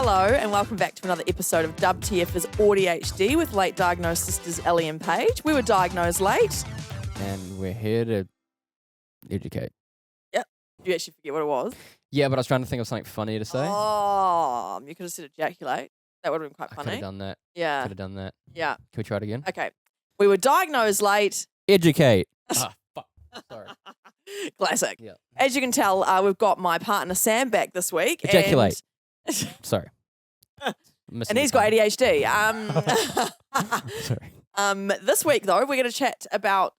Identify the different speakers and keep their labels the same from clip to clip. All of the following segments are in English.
Speaker 1: Hello and welcome back to another episode of WTF AuDHD with late diagnosed sisters Ellie and Paige. We were diagnosed late.
Speaker 2: And we're here to educate.
Speaker 1: Yep. Did you actually forget what it was?
Speaker 2: Yeah, but I was trying to think of something funny to say.
Speaker 1: Oh, you could have said ejaculate. That would have been quite
Speaker 2: I
Speaker 1: funny.
Speaker 2: could have done that.
Speaker 1: Yeah.
Speaker 2: Could have done that.
Speaker 1: Yeah.
Speaker 2: Can we try it again?
Speaker 1: Okay. We were diagnosed late.
Speaker 2: Educate. Fuck. Sorry.
Speaker 1: Classic.
Speaker 2: Yeah.
Speaker 1: As you can tell, we've got my partner Sam back this week.
Speaker 2: Ejaculate. Sorry.
Speaker 1: And he's got ADHD.
Speaker 2: Sorry.
Speaker 1: This week, though, we're going to chat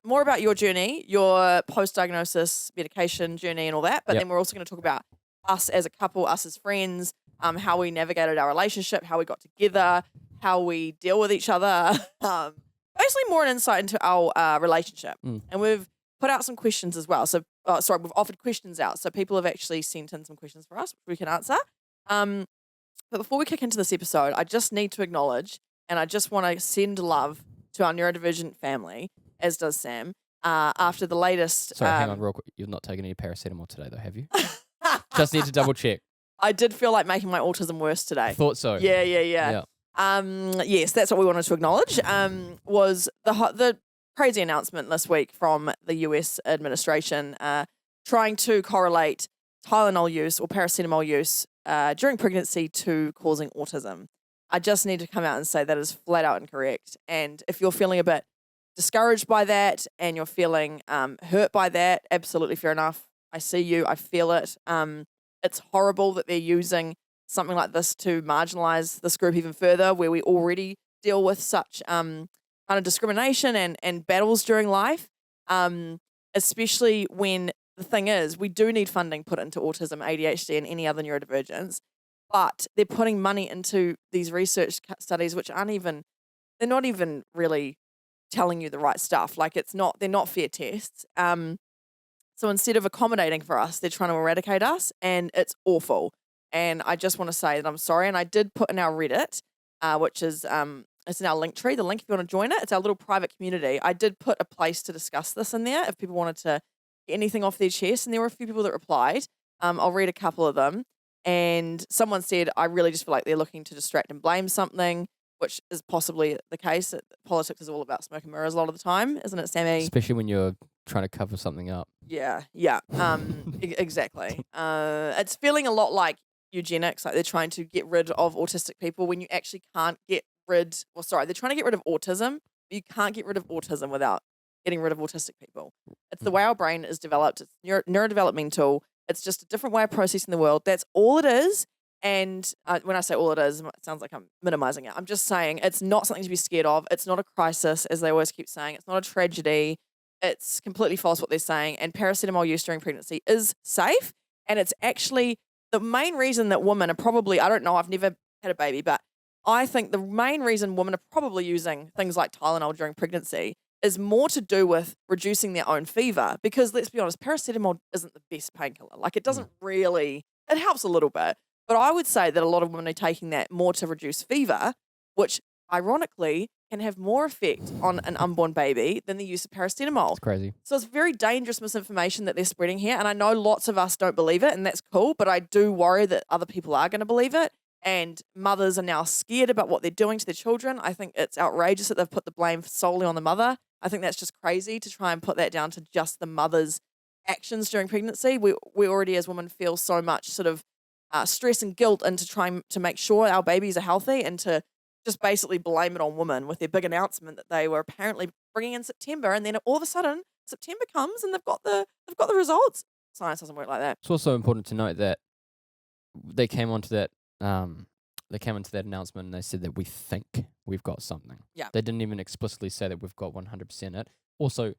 Speaker 1: more about your journey, your post-diagnosis medication journey and all that. But then we're also going to talk about us as a couple, us as friends, how we navigated our relationship, how we got together, how we deal with each other. Basically more an insight into our relationship. And we've put out some questions as well. So, we've offered questions out. So people have actually sent in some questions for us, which we can answer. But before we kick into this episode, I just need to acknowledge, and I just want to send love to our neurodivergent family, as does Sam, after the latest...
Speaker 2: Sorry, hang on real quick. You've not taken any paracetamol today, though, have you? Just need to double check.
Speaker 1: I did feel like making my autism worse today.
Speaker 2: I thought so.
Speaker 1: Yeah. Yes, that's what we wanted to acknowledge, was the crazy announcement this week from the US administration trying to correlate Tylenol use or paracetamol use during pregnancy to causing autism. I just need to come out and say that is flat out incorrect. And if you're feeling a bit discouraged by that and you're feeling hurt by that, absolutely fair enough. I see you. I feel it. It's horrible that they're using something like this to marginalize this group even further, where we already deal with such kind of discrimination and battles during life, especially when the thing is we do need funding put into autism, ADHD, and any other neurodivergence, but they're putting money into these research studies which they're not even really telling you the right stuff. Like they're not fair tests. So instead of accommodating for us, they're trying to eradicate us, and it's awful. And I just want to say that I'm sorry. And I did put in our Reddit, which is it's in our link tree. The link, if you want to join it, it's our little private community. I did put a place to discuss this in there if people wanted to get anything off their chest. And there were a few people that replied. I'll read a couple of them. And someone said, I really just feel like they're looking to distract and blame something, which is possibly the case. Politics is all about smoke and mirrors a lot of the time, isn't it, Sammy?
Speaker 2: Especially when you're trying to cover something up.
Speaker 1: Yeah. Exactly. It's feeling a lot like eugenics, like they're trying to get rid of autistic people when you actually can't get rid, they're trying to get rid of autism, but you can't get rid of autism without getting rid of autistic people. It's the way our brain is developed. It's neurodevelopmental. It's just a different way of processing the world. That's all it is. And when I say all it is, it sounds like I'm minimizing it. I'm just saying it's not something to be scared of. It's not a crisis, as they always keep saying. It's not a tragedy. It's completely false what they're saying. And paracetamol use during pregnancy is safe. And it's actually the main reason that women are probably, I don't know, I've never had a baby, but I think the main reason women are probably using things like Tylenol during pregnancy is more to do with reducing their own fever. Because let's be honest, paracetamol isn't the best painkiller. Like it doesn't really, it helps a little bit. But I would say that a lot of women are taking that more to reduce fever, which ironically can have more effect on an unborn baby than the use of paracetamol.
Speaker 2: It's crazy.
Speaker 1: So it's very dangerous misinformation that they're spreading here. And I know lots of us don't believe it, and that's cool, but I do worry that other people are going to believe it. And mothers are now scared about what they're doing to their children. I think it's outrageous that they've put the blame solely on the mother. I think that's just crazy to try and put that down to just the mother's actions during pregnancy. We already as women feel so much sort of stress and guilt into trying to make sure our babies are healthy, and to just basically blame it on women with their big announcement that they were apparently bringing in September, and then all of a sudden September comes and they've got the results. Science doesn't work like that.
Speaker 2: It's also important to note that they came onto that announcement and they said that we think we've got something.
Speaker 1: Yeah.
Speaker 2: They didn't even explicitly say that we've got 100% it. Also,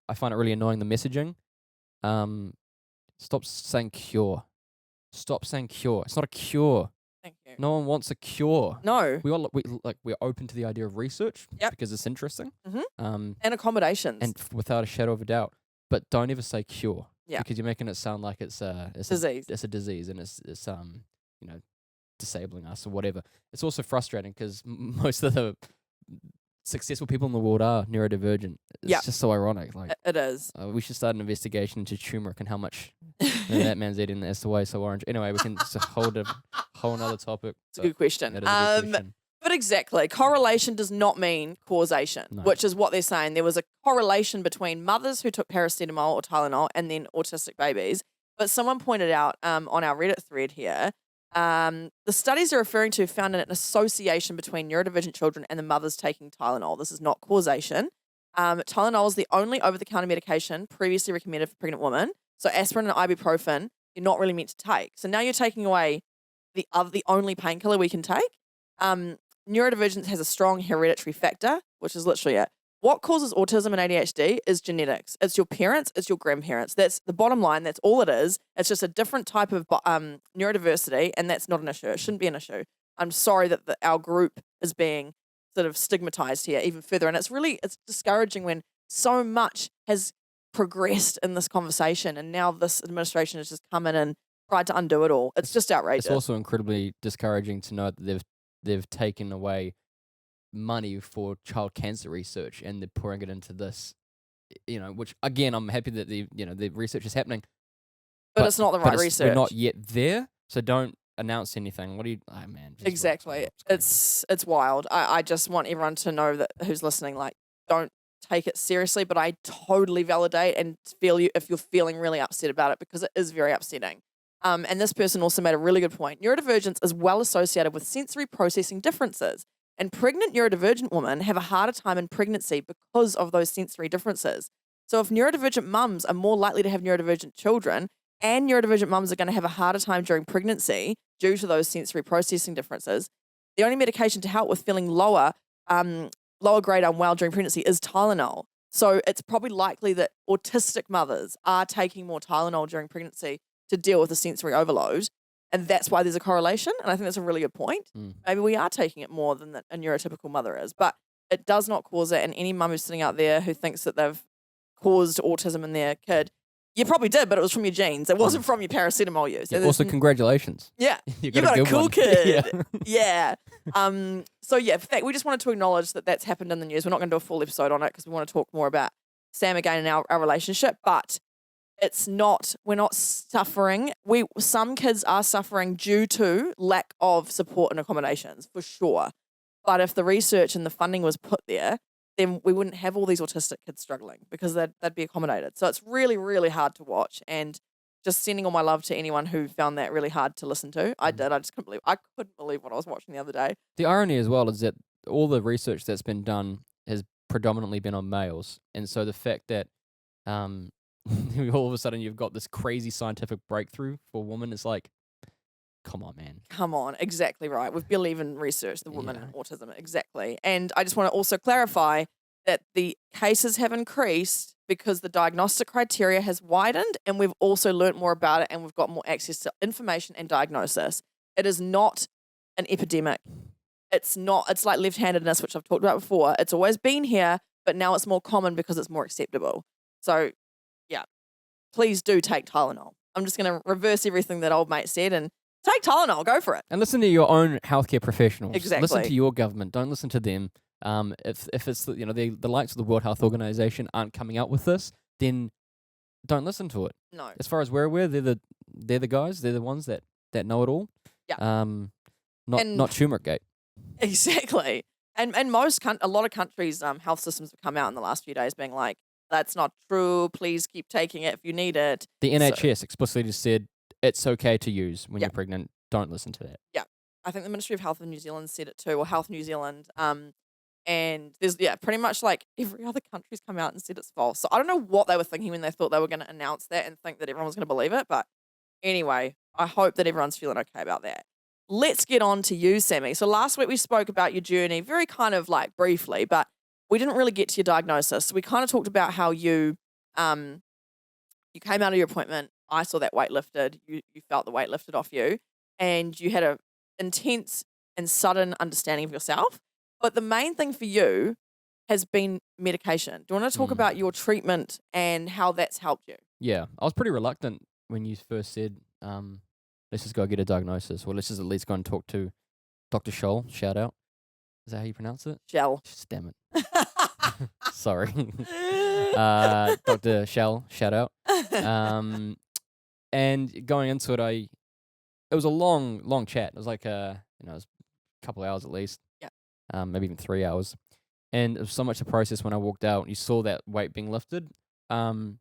Speaker 2: I find it really annoying, the messaging. Stop saying cure. Stop saying cure. It's not a cure.
Speaker 1: Thank you.
Speaker 2: No one wants a cure.
Speaker 1: No.
Speaker 2: We're open to the idea of research because it's interesting.
Speaker 1: Mm-hmm. And accommodations.
Speaker 2: And without a shadow of a doubt. But don't ever say cure.
Speaker 1: Yeah.
Speaker 2: Because you're making it sound like it's
Speaker 1: disease.
Speaker 2: It's a disease, and it's disabling us or whatever. It's also frustrating because most of the successful people in the world are neurodivergent. It's just so ironic. Like
Speaker 1: it is.
Speaker 2: We should start an investigation into turmeric and how much that man's eating. That's the way so orange. Anyway, we can just hold whole nother topic.
Speaker 1: It's a good question.
Speaker 2: That is a good question.
Speaker 1: But exactly, correlation does not mean causation, which is what they're saying. There was a correlation between mothers who took paracetamol or Tylenol and then autistic babies. But someone pointed out on our Reddit thread here, the studies they're referring to found an association between neurodivergent children and the mothers taking Tylenol. This is not causation. Tylenol is the only over-the-counter medication previously recommended for pregnant women. So aspirin and ibuprofen, you're not really meant to take. So now you're taking away the only painkiller we can take. Neurodivergence has a strong hereditary factor, which is literally it. What causes autism and ADHD is genetics. It's your parents, it's your grandparents. That's the bottom line. That's all it is. It's just a different type of neurodiversity, and that's not an issue. It shouldn't be an issue. I'm sorry that our group is being sort of stigmatized here even further. And it's discouraging when so much has progressed in this conversation, and now this administration has just come in and tried to undo it all. It's just outrageous.
Speaker 2: It's also incredibly discouraging to know that they've taken away money for child cancer research and they're pouring it into this, which again, I'm happy that the research is happening.
Speaker 1: But it's not the right research.
Speaker 2: We're not yet there, so don't announce anything. What do you, oh man.
Speaker 1: Exactly. It's wild. I just want everyone to know that who's listening, like, don't take it seriously, but I totally validate and feel you if you're feeling really upset about it, because it is very upsetting. And this person also made a really good point. Neurodivergence is well associated with sensory processing differences. And pregnant neurodivergent women have a harder time in pregnancy because of those sensory differences. So if neurodivergent mums are more likely to have neurodivergent children, and neurodivergent mums are going to have a harder time during pregnancy due to those sensory processing differences, the only medication to help with feeling lower grade unwell during pregnancy is Tylenol. So it's probably likely that autistic mothers are taking more Tylenol during pregnancy to deal with the sensory overload. And that's why there's a correlation. And I think that's a really good point. Maybe we are taking it more than a neurotypical mother is, but it does not cause it. And any mum who's sitting out there who thinks that they've caused autism in their kid, you probably did, but it was from your genes. It wasn't from your paracetamol use.
Speaker 2: Yeah, also, congratulations.
Speaker 1: Yeah.
Speaker 2: You
Speaker 1: got a cool kid.
Speaker 2: Yeah.
Speaker 1: Yeah. So yeah, in fact, we just wanted to acknowledge that that's happened in the news. We're not going to do a full episode on it because we want to talk more about Sam again and our relationship, but we're not suffering. Some kids are suffering due to lack of support and accommodations, for sure. But if the research and the funding was put there, then we wouldn't have all these autistic kids struggling because they'd be accommodated. So it's really, really hard to watch, and just sending all my love to anyone who found that really hard to listen to. I did. I couldn't believe what I was watching the other day.
Speaker 2: The irony as well is that all the research that's been done has predominantly been on males. And so the fact that all of a sudden you've got this crazy scientific breakthrough for women is like, come on, man.
Speaker 1: Come on. Exactly right. We've barely even researched the woman and autism. Exactly. And I just want to also clarify that the cases have increased because the diagnostic criteria has widened, and we've also learnt more about it, and we've got more access to information and diagnosis. It is not an epidemic. It's like left-handedness, which I've talked about before. It's always been here, but now it's more common because it's more acceptable. So, yeah, please do take Tylenol. I'm just going to reverse everything that old mate said and take Tylenol. Go for it.
Speaker 2: And listen to your own healthcare professionals.
Speaker 1: Exactly.
Speaker 2: Listen to your government. Don't listen to them. If it's the likes of the World Health Organization aren't coming out with this, then don't listen to it.
Speaker 1: No.
Speaker 2: As far as we're aware, they're the guys. They're the ones that know it all.
Speaker 1: Yeah.
Speaker 2: Not Turmeric-gate.
Speaker 1: Exactly. And a lot of countries' health systems have come out in the last few days being like, that's not true. Please keep taking it if you need it.
Speaker 2: The NHS explicitly just said it's okay to use when you're pregnant. Don't listen to that.
Speaker 1: Yeah. I think the Ministry of Health in New Zealand said it too, or Health New Zealand. And there's, pretty much like every other country's come out and said it's false. So I don't know what they were thinking when they thought they were going to announce that and think that everyone was going to believe it. But anyway, I hope that everyone's feeling okay about that. Let's get on to you, Sammy. So last week we spoke about your journey very kind of like briefly, but we didn't really get to your diagnosis. So we kind of talked about how you came out of your appointment. I saw that weight lifted. You felt the weight lifted off you, and you had a intense and sudden understanding of yourself. But the main thing for you has been medication. Do you want to talk about your treatment and how that's helped you?
Speaker 2: Yeah, I was pretty reluctant when you first said, let's just go get a diagnosis, or let's just at least go and talk to Dr. Scholl. Shout out. Is that how you pronounce it?
Speaker 1: Shell.
Speaker 2: Damn it. Sorry. Dr. Shell, shout out. And going into it, it was a long chat. It was like it was a couple of hours at least.
Speaker 1: Yeah.
Speaker 2: Maybe even 3 hours. And it was so much to process when I walked out. You saw that weight being lifted. It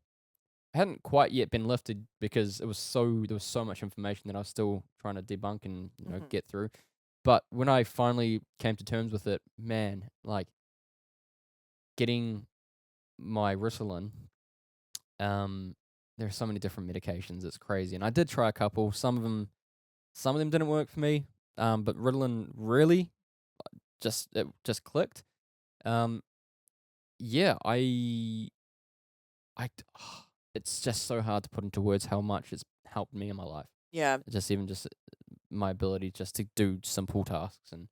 Speaker 2: hadn't quite yet been lifted because there was so much information that I was still trying to debunk and get through. But when I finally came to terms with it, man, like getting my Ritalin, there are so many different medications. It's crazy, and I did try a couple. Some of them didn't work for me. But Ritalin really it just clicked. Yeah, it's just so hard to put into words how much it's helped me in my life.
Speaker 1: Yeah.
Speaker 2: Just my ability just to do simple tasks and,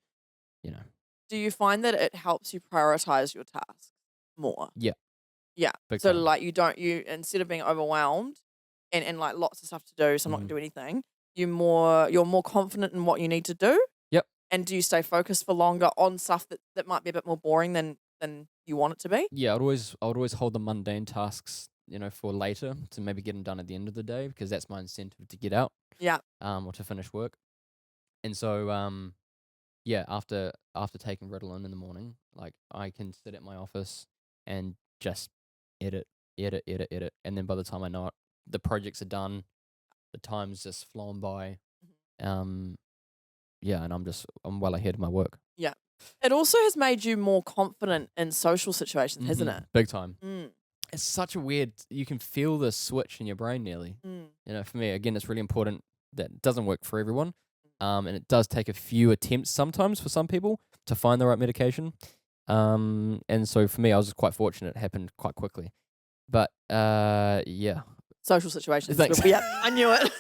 Speaker 1: Do you find that it helps you prioritize your tasks more?
Speaker 2: Yeah.
Speaker 1: Yeah.
Speaker 2: Big
Speaker 1: So
Speaker 2: time.
Speaker 1: like you instead of being overwhelmed and like lots of stuff to do, so I'm not gonna do anything, you're more confident in what you need to do.
Speaker 2: Yep.
Speaker 1: And do you stay focused for longer on stuff that might be a bit more boring than you want it to be?
Speaker 2: Yeah, I would always hold the mundane tasks, for later to maybe get them done at the end of the day because that's my incentive to get out.
Speaker 1: Yeah.
Speaker 2: Or to finish work. And so, yeah, after taking Ritalin in the morning, like I can sit at my office and just edit, and then by the time I know it, the projects are done, the time's just flown by. Yeah, and I'm well ahead of my work.
Speaker 1: Yeah. It also has made you more confident in social situations, hasn't it?
Speaker 2: Big time.
Speaker 1: Mm.
Speaker 2: It's such a weird. You can feel the switch in your brain nearly. For me, again, it's really important that it doesn't work for everyone. And it does take a few attempts sometimes for some people to find the right medication. And so for me, I was just quite fortunate. It happened quite quickly. But yeah.
Speaker 1: Social situations.
Speaker 2: Thanks.
Speaker 1: Yeah, I knew it.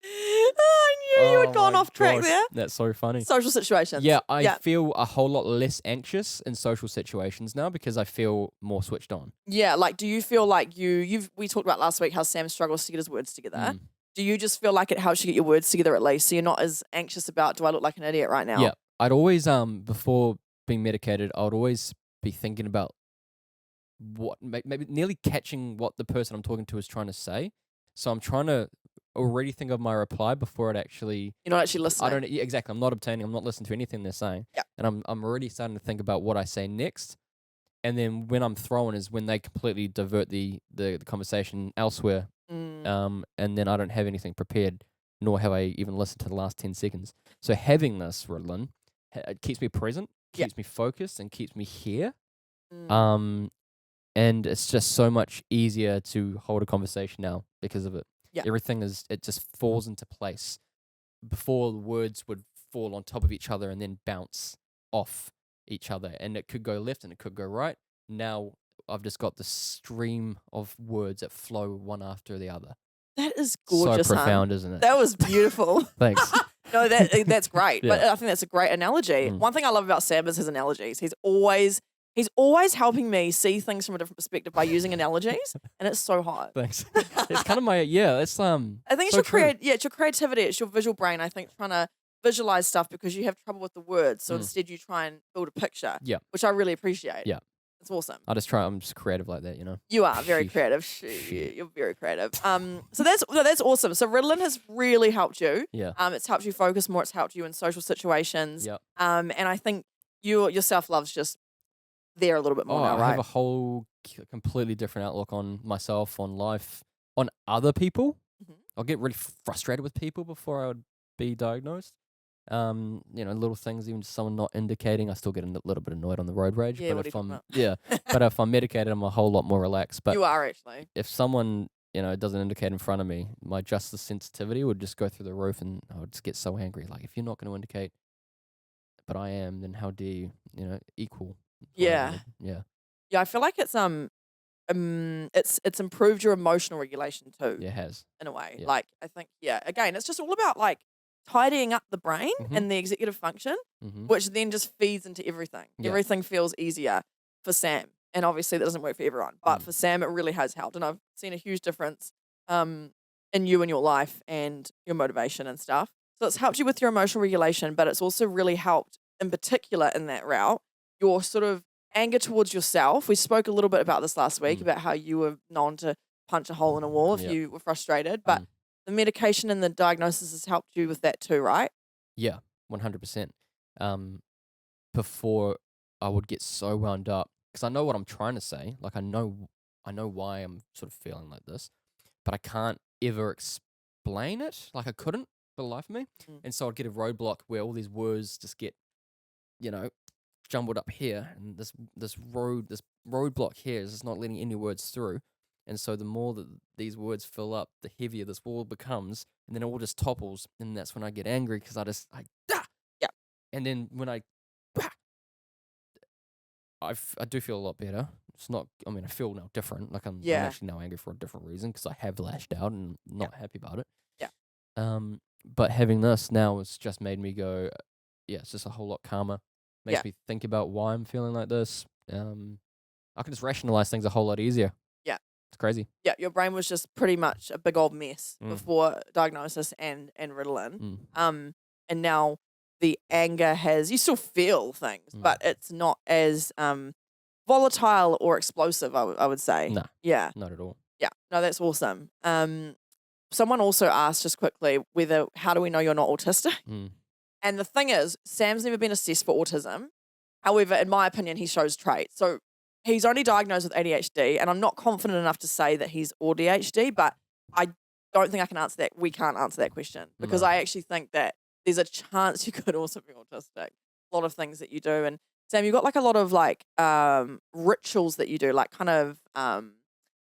Speaker 1: I knew you had gone off track there.
Speaker 2: That's so funny.
Speaker 1: Social situations.
Speaker 2: Yeah, I feel a whole lot less anxious in social situations now because I feel more switched on.
Speaker 1: Yeah, like do you feel like we talked about last week how Sam struggles to get his words together. Do you just feel like it helps you get your words together at least so you're not as anxious about do I look like an idiot right now?
Speaker 2: Yeah, I'd always before being medicated, I would always be thinking about what maybe nearly catching what the person I'm talking to is trying to say. So I'm trying to already think of my reply before it actually.
Speaker 1: You're not actually listening.
Speaker 2: Exactly. I'm not listening to anything they're saying.
Speaker 1: Yeah.
Speaker 2: And I'm already starting to think about what I say next. And then when I'm thrown is when they completely divert the conversation elsewhere. And then I don't have anything prepared, nor have I even listened to the last 10 seconds. So having this Ritalin, it keeps me present, keeps me focused, and keeps me here. And it's just so much easier to hold a conversation now because of it. Yeah. Everything it just falls into place. Before, the words would fall on top of each other and then bounce off each other. And it could go left and it could go right. Now I've just got this stream of words that flow one after the other.
Speaker 1: That is gorgeous.
Speaker 2: So profound, isn't it?
Speaker 1: That was beautiful.
Speaker 2: Thanks.
Speaker 1: No, that's great.
Speaker 2: Yeah.
Speaker 1: But I think that's a great analogy. One thing I love about Sam is his analogies. He's always helping me see things from a different perspective by using analogies, and it's so hot.
Speaker 2: Thanks. It's kind of my it's
Speaker 1: I think it's
Speaker 2: so
Speaker 1: it's your creativity, it's your visual brain. I think trying to visualize stuff because you have trouble with the words, so instead you try and build a picture.
Speaker 2: Yeah,
Speaker 1: which I really appreciate.
Speaker 2: Yeah,
Speaker 1: it's awesome.
Speaker 2: I'm just creative like that,
Speaker 1: You are very creative. You're very creative. So that's awesome. So Ritalin has really helped you.
Speaker 2: Yeah.
Speaker 1: It's helped you focus more. It's helped you in social situations.
Speaker 2: Yeah.
Speaker 1: And I think your self-love's just there a little bit more now, right?
Speaker 2: I have a whole completely different outlook on myself, on life, on other people. I'll get really frustrated with people before I would be diagnosed. Little things, even just someone not indicating, I still get a little bit annoyed on the road rage.
Speaker 1: Yeah,
Speaker 2: but but if I'm medicated, I'm a whole lot more relaxed. But
Speaker 1: you are actually.
Speaker 2: If someone doesn't indicate in front of me, my justice sensitivity would just go through the roof, and I would just get so angry. Like, if you're not going to indicate, but I am, then how dare you? Equal.
Speaker 1: Yeah.
Speaker 2: Yeah.
Speaker 1: Yeah, I feel like it's improved your emotional regulation too.
Speaker 2: Yeah, it has.
Speaker 1: In a way.
Speaker 2: Yeah.
Speaker 1: Like, I think, again, it's just all about like tidying up the brain and the executive function, which then just feeds into everything.
Speaker 2: Yeah.
Speaker 1: Everything feels easier for Sam. And obviously that doesn't work for everyone. But for Sam, it really has helped. And I've seen a huge difference in you and your life and your motivation and stuff. So it's helped you with your emotional regulation, but it's also really helped in particular in that route, your sort of anger towards yourself. We spoke a little bit about this last week, about how you were known to punch a hole in a wall if you were frustrated. But the medication and the diagnosis has helped you with that too, right?
Speaker 2: Yeah, 100%. Before I would get so wound up because I know what I'm trying to say. Like I know why I'm sort of feeling like this, but I can't ever explain it. Like I couldn't for the life of me.
Speaker 1: Mm.
Speaker 2: And so I'd get a roadblock where all these words just get, jumbled up here, and this roadblock here is just not letting any words through. And so the more that these words fill up, the heavier this wall becomes, and then it all just topples, and that's when I get angry because
Speaker 1: Yeah.
Speaker 2: and then when I do feel a lot better. It's not. I mean, I feel now different. Like I'm actually now angry for a different reason because I have lashed out and not happy about it.
Speaker 1: Yeah.
Speaker 2: But having this now has just made me go. Yeah, it's just a whole lot calmer. Makes me think about why I'm feeling like this. I can just rationalize things a whole lot easier.
Speaker 1: Yeah.
Speaker 2: It's crazy.
Speaker 1: Yeah, your brain was just pretty much a big old mess before diagnosis and Ritalin. And now the anger you still feel things, but it's not as volatile or explosive, I would say.
Speaker 2: No.
Speaker 1: Yeah.
Speaker 2: Not at all.
Speaker 1: Yeah. No, that's awesome. Someone also asked just quickly how do we know you're not autistic? And the thing is, Sam's never been assessed for autism. However, in my opinion, he shows traits. So he's only diagnosed with ADHD, and I'm not confident enough to say that he's AuDHD, but I don't think I can answer that. We can't answer that question because I actually think that there's a chance you could also be autistic. A lot of things that you do. And Sam, you've got like a lot of like rituals that you do, like kind of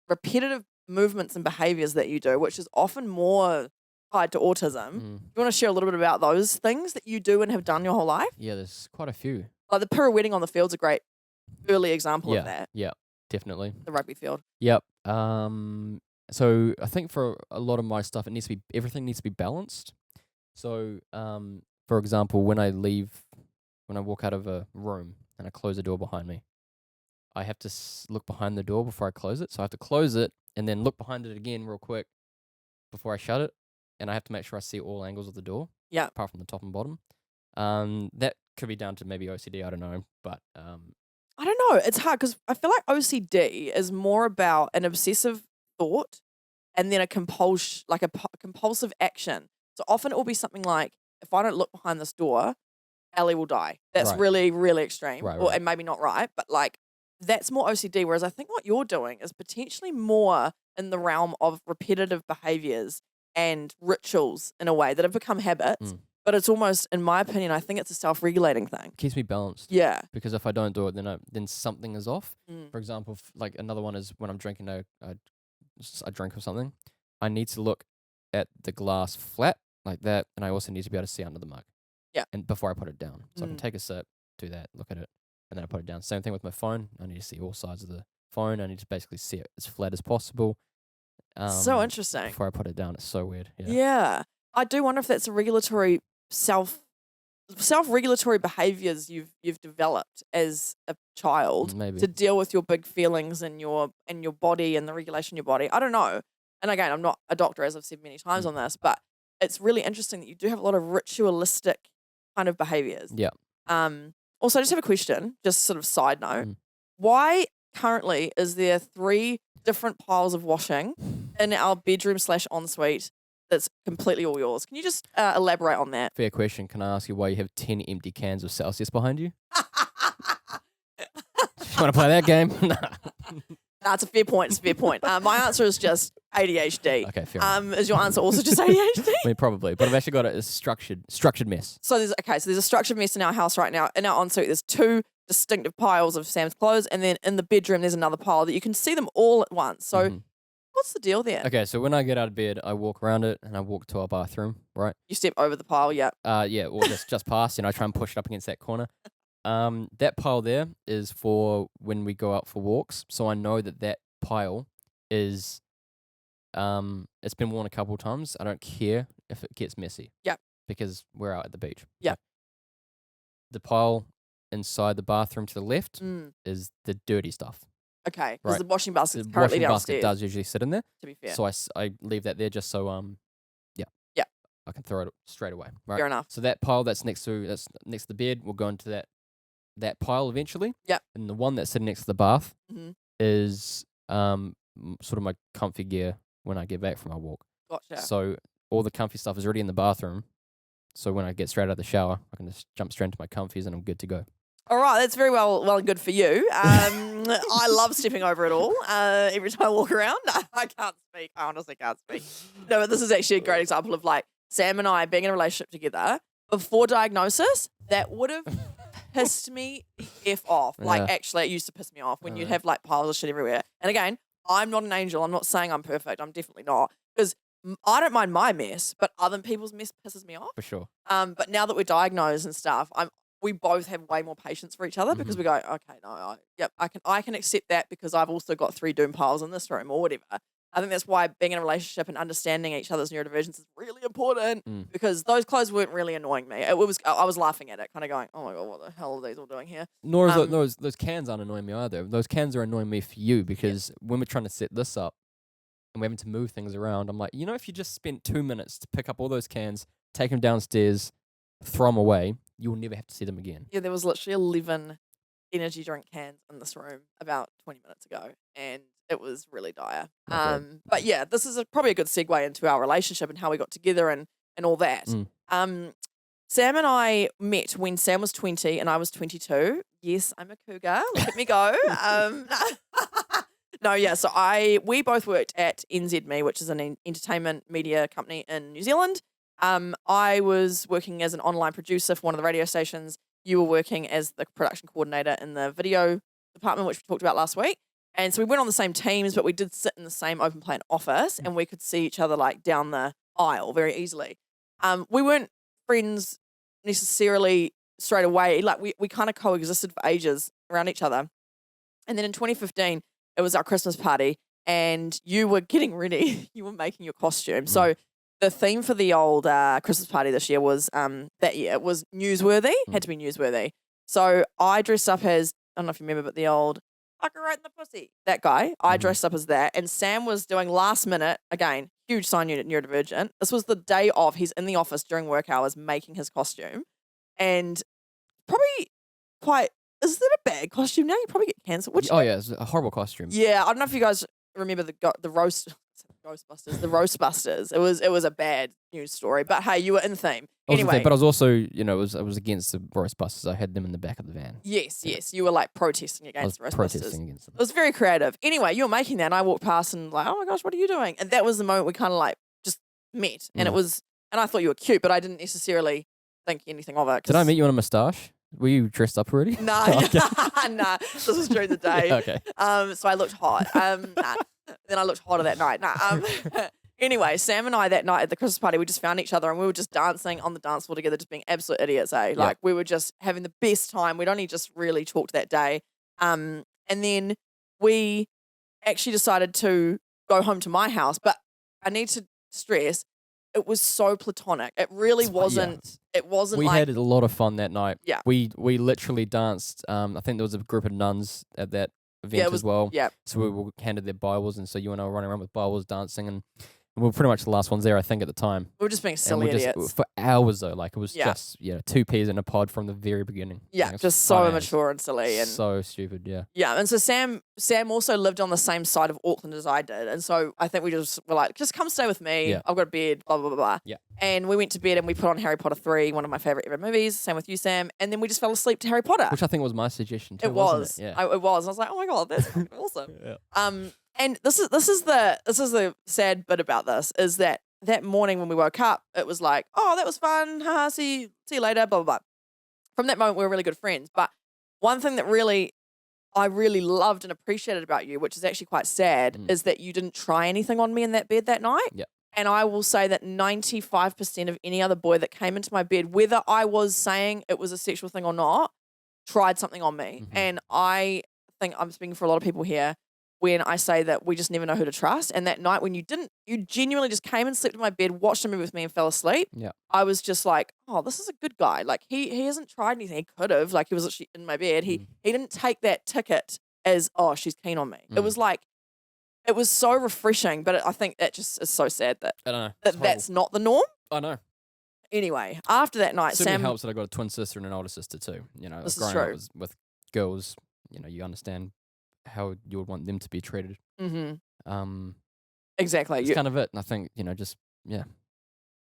Speaker 1: repetitive movements and behaviors that you do, which is often more tied to autism. You want to share a little bit about those things that you do and have done your whole life?
Speaker 2: Yeah, there's quite a few.
Speaker 1: Like the pirouetting on the field's a great early example of that.
Speaker 2: Yeah, definitely.
Speaker 1: The rugby field.
Speaker 2: Yep. So I think for a lot of my stuff, everything needs to be balanced. So, for example, when I walk out of a room and I close the door behind me, I have to look behind the door before I close it. So I have to close it and then look behind it again real quick before I shut it. And I have to make sure I see all angles of the door.
Speaker 1: Yeah.
Speaker 2: Apart from the top and bottom. That could be down to maybe OCD. I don't know, but
Speaker 1: I don't know. It's hard because I feel like OCD is more about an obsessive thought and then a compulsive action. So often it will be something like, if I don't look behind this door, Ellie will die. That's really, really extreme.
Speaker 2: Right.
Speaker 1: And maybe not right, but like that's more OCD. Whereas I think what you're doing is potentially more in the realm of repetitive behaviors and rituals in a way that have become habits. But it's almost, in my opinion, I think it's a self-regulating thing.
Speaker 2: Keeps me balanced.
Speaker 1: Yeah.
Speaker 2: Because if I don't do it, then something is off. For example, like another one is when I'm drinking a drink or something, I need to look at the glass flat like that, and I also need to be able to see under the mug.
Speaker 1: Yeah.
Speaker 2: And before I put it down. So I can take a sip, do that, look at it, and then I put it down. Same thing with my phone. I need to see all sides of the phone. I need to basically see it as flat as possible.
Speaker 1: So interesting.
Speaker 2: Before I put it down. It's so weird.
Speaker 1: Yeah. I do wonder if that's a regulatory self-regulatory behaviors you've developed as a child to deal with your big feelings and your body and the regulation of your body. I don't know. And again, I'm not a doctor, as I've said many times on this, but it's really interesting that you do have a lot of ritualistic kind of behaviors.
Speaker 2: Yeah.
Speaker 1: Also, I just have a question, just sort of side note. Why currently is there 3 different piles of washing in our bedroom / ensuite that's completely all yours? Can you just elaborate on that?
Speaker 2: Fair question. Can I ask you why you have 10 empty cans of Celsius behind you? You want to play that game?
Speaker 1: No, it's a fair point. It's a fair point. My answer is just ADHD.
Speaker 2: Okay, fair enough.
Speaker 1: Is your answer also just ADHD?
Speaker 2: I mean, probably, but I've actually got a structured mess.
Speaker 1: So there's a structured mess in our house right now. In our ensuite, there's 2 distinctive piles of Sam's clothes, and then in the bedroom, there's another pile that you can see them all at once. So what's the deal there?
Speaker 2: Okay, so when I get out of bed, I walk around it and I walk to our bathroom, right?
Speaker 1: You step over the pile, yeah.
Speaker 2: Yeah, or just past, I try and push it up against that corner. That pile there is for when we go out for walks, so I know that pile is it's been worn a couple of times. I don't care if it gets messy.
Speaker 1: Yep.
Speaker 2: Because we're out at the beach.
Speaker 1: Yep.
Speaker 2: The pile inside the bathroom to the left is the dirty stuff.
Speaker 1: Okay, because the washing basket is
Speaker 2: The
Speaker 1: currently
Speaker 2: washing
Speaker 1: downstairs.
Speaker 2: basket does usually sit in there.
Speaker 1: To be fair.
Speaker 2: So I leave that there just so I can throw it straight away. Right.
Speaker 1: Fair enough.
Speaker 2: So that pile that's next to the bed will go into that pile eventually.
Speaker 1: Yep.
Speaker 2: And the one that's sitting next to the bath
Speaker 1: Mm-hmm.
Speaker 2: is sort of my comfy gear when I get back from my walk.
Speaker 1: Gotcha.
Speaker 2: So all the comfy stuff is already in the bathroom. So when I get straight out of the shower, I can just jump straight into my comfies and I'm good to go.
Speaker 1: All right, that's very well and good for you. I love stepping over it all. Every time I walk around, I can't speak. I honestly can't speak. No, but this is actually a great example of like Sam and I being in a relationship together before diagnosis. That would have pissed me the F off. Like,
Speaker 2: Yeah.
Speaker 1: actually, it used to piss me off when you'd have like piles of shit everywhere. And again, I'm not an angel. I'm not saying I'm perfect. I'm definitely not. Because I don't mind my mess, but other people's mess pisses me off.
Speaker 2: For sure.
Speaker 1: But now that we're diagnosed and stuff, we both have way more patience for each other because we go, okay, no, I can accept that because I've also got 3 doom piles in this room or whatever. I think that's why being in a relationship and understanding each other's neurodivergence is really important because those clothes weren't really annoying me. I was laughing at it, kind of going, oh my God, what the hell are these all doing here?
Speaker 2: Nor is those cans aren't annoying me either. Those cans are annoying me for you because when we're trying to set this up and we're having to move things around, I'm like, if you just spent 2 minutes to pick up all those cans, take them downstairs, throw them away, you will never have to see them again.
Speaker 1: Yeah, there was literally 11 energy drink cans in this room about 20 minutes ago, and it was really dire. But yeah, this is probably a good segue into our relationship and how we got together and all that. Sam and I met when Sam was 20 and I was 22. Yes, I'm a cougar. Look at me go. No, yeah. So we both worked at NZME, which is an entertainment media company in New Zealand. I was working as an online producer for one of the radio stations. You were working as the production coordinator in the video department, which we talked about last week. And so we went on the same teams, but we did sit in the same open plan office and we could see each other like down the aisle very easily. We weren't friends necessarily straight away. Like we kind of coexisted for ages around each other. And then in 2015, it was our Christmas party and you were getting ready. You were making your costume. So the theme for the old Christmas party this year was that year it was newsworthy, had to be newsworthy. So I dressed up as, I don't know if you remember, but the old fucker right in the pussy. That guy. I dressed up as that. And Sam was doing last minute, again, huge sign unit neurodivergent. This was the day of, he's in the office during work hours making his costume. And probably quite, is that a bad costume now? You probably get cancelled.
Speaker 2: Yeah, it's a horrible costume.
Speaker 1: Yeah, I don't know if you guys remember the Roastbusters. It was a bad news story, but hey, you were in theme. Anyway,
Speaker 2: but I was also, I was against the Roastbusters. I had them in the back of the van.
Speaker 1: Yes, you were like protesting against the Roastbusters.
Speaker 2: Protesting against them.
Speaker 1: It was very creative. Anyway, you were making that, and I walked past and like, oh my gosh, what are you doing? And that was the moment we kind of like just met, and and I thought you were cute, but I didn't necessarily think anything of it.
Speaker 2: Did I meet you on a moustache? Were you dressed up already?
Speaker 1: Nah, nah. This was during the day.
Speaker 2: Okay.
Speaker 1: So I looked hot. Then I looked hotter that night. Anyway, Sam and I that night at the Christmas party, we just found each other and we were just dancing on the dance floor together, just being absolute idiots, eh? Like we were just having the best time. We'd only just really talked that day. And then we actually decided to go home to my house. But I need to stress, it was so platonic. It really wasn't. Yeah. It wasn't.
Speaker 2: We had a lot of fun that night.
Speaker 1: Yeah.
Speaker 2: We literally danced. I think there was a group of nuns at that event as well.
Speaker 1: Yeah.
Speaker 2: So we were handed their Bibles, and so you and I were running around with Bibles dancing, and we were pretty much the last ones there, I think, at the time.
Speaker 1: We were just being silly idiots.
Speaker 2: For hours though, like it was just 2 peas in a pod from the very beginning.
Speaker 1: Yeah, just so immature and silly and
Speaker 2: so stupid. Yeah.
Speaker 1: Yeah, and so Sam also lived on the same side of Auckland as I did, and so I think we just were like, just come stay with me.
Speaker 2: Yeah.
Speaker 1: I've got a bed. Blah blah blah blah.
Speaker 2: Yeah.
Speaker 1: And we went to bed and we put on Harry Potter 3, one of my favorite ever movies. Same with you, Sam. And then we just fell asleep to Harry Potter,
Speaker 2: which I think was my suggestion too.
Speaker 1: It was.
Speaker 2: Wasn't it? Yeah.
Speaker 1: It was. I was like, oh my god, that's fucking awesome.
Speaker 2: Yeah.
Speaker 1: And this is the sad bit about this is that morning when we woke up, it was like, oh, that was fun. Haha, see you later. Blah blah blah. From that moment, we were really good friends. But one thing that I really loved and appreciated about you, which is actually quite sad, is that you didn't try anything on me in that bed that night.
Speaker 2: Yeah.
Speaker 1: And I will say that 95% of any other boy that came into my bed, whether I was saying it was a sexual thing or not, tried something on me.
Speaker 2: Mm-hmm.
Speaker 1: And I think I'm speaking for a lot of people here when I say that we just never know who to trust. And that night when you genuinely just came and slept in my bed, watched a movie with me and fell asleep.
Speaker 2: Yeah.
Speaker 1: I was just like, oh, this is a good guy. Like he hasn't tried anything. He could have. Like he was literally in my bed. He didn't take that ticket as, oh, she's keen on me. It was like, it was so refreshing, but I think that just is so sad that
Speaker 2: I don't know.
Speaker 1: that's not the norm.
Speaker 2: I know.
Speaker 1: Anyway, after that night,
Speaker 2: Certainly
Speaker 1: Sam
Speaker 2: helps that I got a twin sister and an older sister too.
Speaker 1: This is
Speaker 2: growing
Speaker 1: true.
Speaker 2: up with girls, you understand how you would want them to be treated.
Speaker 1: Mm-hmm. Exactly.
Speaker 2: That's kind of it. And I think, just, yeah.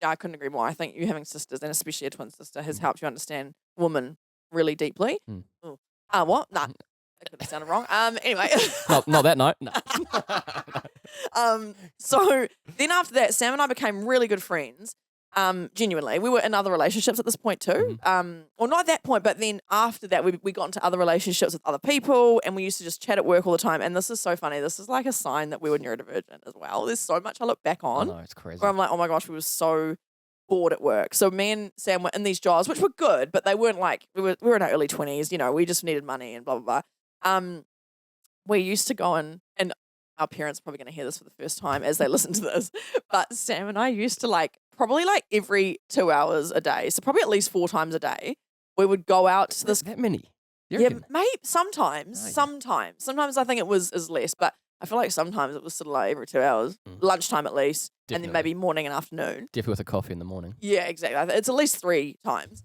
Speaker 1: Yeah, I couldn't agree more. I think you having sisters, and especially a twin sister, has
Speaker 2: Mm.
Speaker 1: helped you understand women really deeply.
Speaker 2: Mm.
Speaker 1: Ooh. What? Nah, that could have sounded wrong. Anyway.
Speaker 2: Not that night. No.
Speaker 1: So then after that, Sam and I became really good friends. Genuinely, we were in other relationships at this point too. Well, not at that point, but then after that, we got into other relationships with other people, and we used to just chat at work all the time. And this is so funny. This is like a sign that we were neurodivergent as well. There's so much I look back
Speaker 2: I
Speaker 1: on
Speaker 2: know, it's crazy.
Speaker 1: where I'm like, oh my gosh, we were so bored at work. So me and Sam were in these jobs, which were good, but they weren't like we were in our early 20s. We just needed money and blah blah blah. We used to go and our parents are probably going to hear this for the first time as they listen to this, but Sam and I used to probably every 2 hours a day, so probably at least 4 times a day, we would go out to this.
Speaker 2: That many?
Speaker 1: Yeah, maybe sometimes.
Speaker 2: Oh, yeah.
Speaker 1: Sometimes I think it was less, but I feel like sometimes it was sort of like every 2 hours, lunchtime at least, and then maybe morning and afternoon.
Speaker 2: Definitely with a coffee in the morning.
Speaker 1: Yeah, exactly. It's at least 3 times.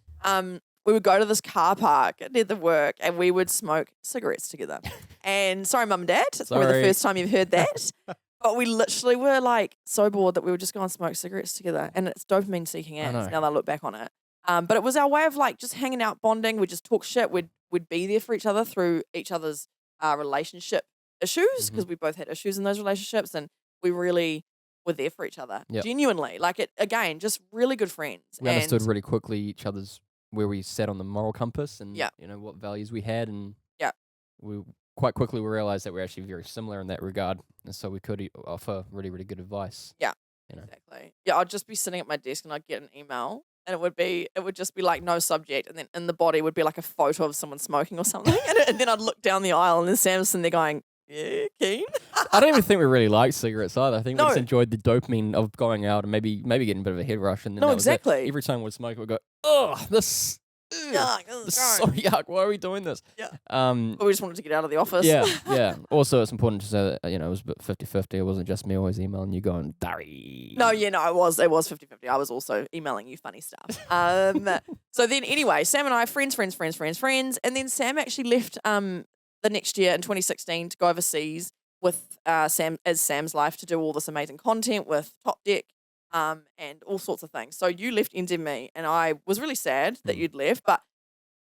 Speaker 1: We would go to this car park near the work and we would smoke cigarettes together. And sorry, Mum and Dad, it's probably the first time you've heard that. But we literally were so bored that we would just go and smoke cigarettes together. And it's dopamine seeking acts now that I look back on it. But it was our way of just hanging out, bonding. We'd just talk shit. We'd be there for each other through each other's relationship issues because we both had issues in those relationships. And we really were there for each other.
Speaker 2: Yep.
Speaker 1: Genuinely. Again, just really good friends.
Speaker 2: We understood really quickly each other's where we sat on the moral compass and
Speaker 1: Yeah.
Speaker 2: What values we had, and
Speaker 1: Yeah.
Speaker 2: we quite quickly realized that we're actually very similar in that regard, and so we could offer really, really good advice.
Speaker 1: Yeah. Exactly. Yeah, I'd just be sitting at my desk and I'd get an email and it would just be no subject, and then in the body would be a photo of someone smoking or something, and then I'd look down the aisle and then Sam's sitting there going, yeah, keen.
Speaker 2: I don't even think we really liked cigarettes either. I think we
Speaker 1: No.
Speaker 2: just enjoyed the dopamine of going out and maybe getting a bit of a head rush, and then
Speaker 1: No,
Speaker 2: that was it.
Speaker 1: exactly.
Speaker 2: Every time we'd smoke, we'd go, oh, this.
Speaker 1: Yuck,
Speaker 2: This is so yuck. Why are we doing this?
Speaker 1: Yeah. But we just wanted to get out of the office.
Speaker 2: Yeah. Also, it's important to say that, it was a bit 50-50. It wasn't just me always emailing you going, Dari.
Speaker 1: No, it was 50-50. I was also emailing you funny stuff. So then anyway, Sam and I, friends. And then Sam actually left the next year in 2016 to go overseas with Sam's life to do all this amazing content with Top Deck. And all sorts of things. So you left NZME, and I was really sad that you'd left, but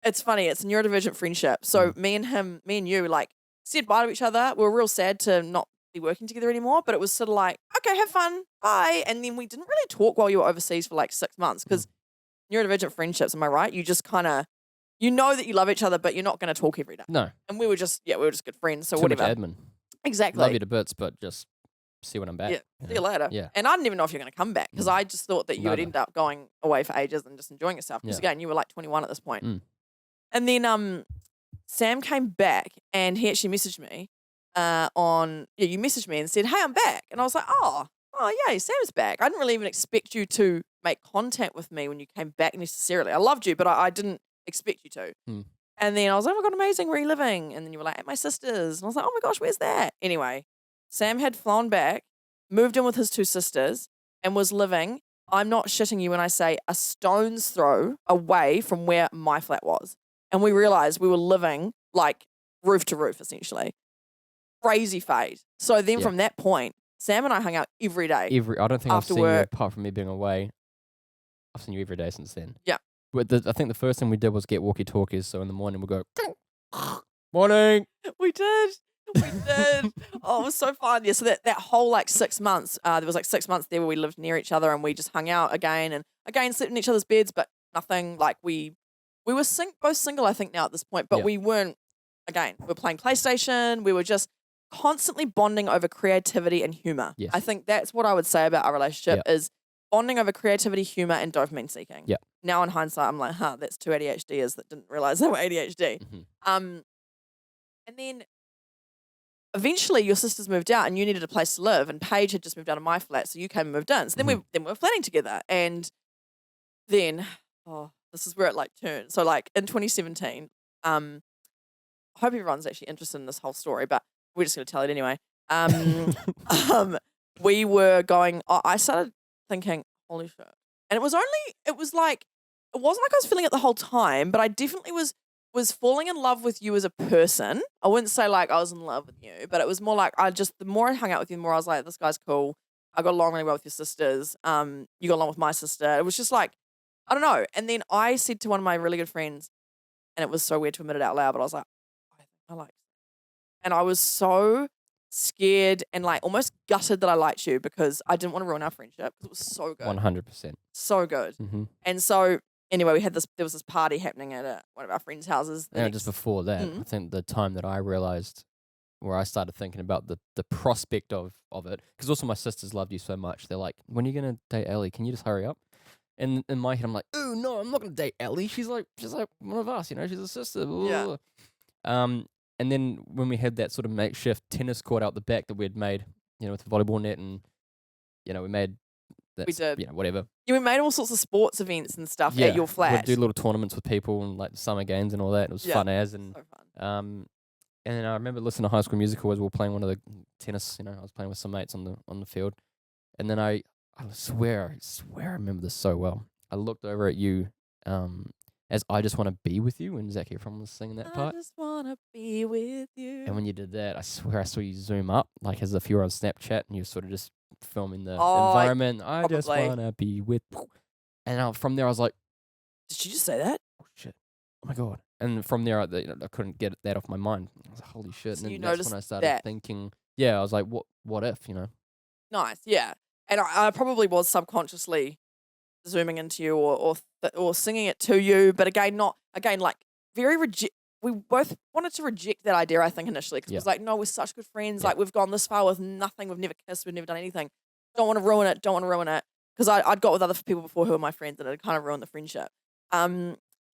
Speaker 1: it's funny, it's a neurodivergent friendship. So me and you said bye to each other. We were real sad to not be working together anymore, but it was sort of okay, have fun, bye. And then we didn't really talk while you were overseas for 6 months, because neurodivergent friendships, am I right? You just kind of, that you love each other, but you're not going to talk every day.
Speaker 2: No.
Speaker 1: And we were just good friends. So
Speaker 2: Too
Speaker 1: whatever.
Speaker 2: much admin.
Speaker 1: Exactly.
Speaker 2: Love you to bits, but just see when I'm back.
Speaker 1: Yeah, see you later.
Speaker 2: Yeah.
Speaker 1: And I didn't even know if you were going to come back, because I just thought that you would end up going away for ages and just enjoying yourself. Because again, you were 21 at this point. And then Sam came back and he actually messaged me you messaged me and said, hey, I'm back. And I was like, oh, yay, Sam's back. I didn't really even expect you to make contact with me when you came back necessarily. I loved you, but I didn't expect you to. And then I was like, oh my God, amazing, where are you living? And then you were like, at my sister's. And I was like, oh my gosh, where's that? Anyway, Sam had flown back, moved in with his 2 sisters, and was living, I'm not shitting you when I say, a stone's throw away from where my flat was. And we realized we were living roof to roof, essentially. Crazy phase. So then from that point, Sam and I hung out every day.
Speaker 2: I don't think I've
Speaker 1: after
Speaker 2: seen
Speaker 1: work.
Speaker 2: you, apart from me being away, I've seen you every day since then.
Speaker 1: Yeah.
Speaker 2: But I think the first thing we did was get walkie-talkies, so in the morning we'd go, morning.
Speaker 1: We did. Oh, it was so fun. Yeah, so that whole 6 months, there was 6 months there where we lived near each other and we just hung out again and again slept in each other's beds, but nothing we were both single, I think, now at this point, but we weren't, again, we were playing PlayStation, we were just constantly bonding over creativity and humor.
Speaker 2: Yes.
Speaker 1: I think that's what I would say about our relationship is bonding over creativity, humor, and dopamine seeking.
Speaker 2: Yeah.
Speaker 1: Now in hindsight, I'm like, that's 2 ADHDers that didn't realize they were ADHD. And then eventually your sisters moved out and you needed a place to live, and Paige had just moved out of my flat, so you came and moved in. So then we were flatting together, and then this is where it turned. So in 2017, I hope everyone's actually interested in this whole story, but we're just going to tell it anyway. We were going. I started thinking, holy shit, and it wasn't like I was feeling it the whole time, but I definitely was falling in love with you as a person. I wouldn't say I was in love with you, but it was more the more I hung out with you, the more I was like, this guy's cool. I got along really well with your sisters. You got along with my sister. It was just like, I don't know. And then I said to one of my really good friends, and it was so weird to admit it out loud, but I was like, I think I like you. And I was so scared and like almost gutted that I liked you because I didn't want to ruin our friendship because it was so good.
Speaker 2: 100%.
Speaker 1: So good.
Speaker 2: Mm-hmm.
Speaker 1: And so anyway, there was this party happening at one of our friends' houses.
Speaker 2: Just before that, I think the time that I realized where I started thinking about the prospect of it, because also my sisters loved you so much. They're like, when are you going to date Ellie? Can you just hurry up? And in my head, I'm like, oh, no, I'm not going to date Ellie. She's like one of us, she's a sister. Blah, yeah. And then when we had that sort of makeshift tennis court out the back that we'd made, with the volleyball net and, we made that,
Speaker 1: we did.
Speaker 2: Whatever.
Speaker 1: Yeah, we made all sorts of sports events and stuff at your flat.
Speaker 2: We'd do little tournaments with people and like summer games and all that. It was fun as. And,
Speaker 1: so fun.
Speaker 2: And then I remember listening to High School Musical as we were playing one of the tennis, I was playing with some mates on the field. And then I swear I remember this so well. I looked over at you as I Just Want to Be With You when Zac Efron was singing that part.
Speaker 1: I just want to be with you.
Speaker 2: And when you did that, I swear I saw you zoom up, like as if you were on Snapchat and you were sort of just filming the environment. I just want to be with you. And from there I was like,
Speaker 1: did you just say that?
Speaker 2: Oh, shit. Oh, my God. And from there, I couldn't get that off my mind. I was like, holy shit.
Speaker 1: So
Speaker 2: and
Speaker 1: you
Speaker 2: then that's when I started thinking, I was like, what if,
Speaker 1: Nice, yeah. And I probably was subconsciously zooming into you or singing it to you, but we both wanted to reject that idea, I think, initially, because it was like, no, we're such good friends. Like, we've gone this far with nothing. We've never kissed. We've never done anything. Don't want to ruin it. Because I'd got with other people before who were my friends and it kind of ruined the friendship.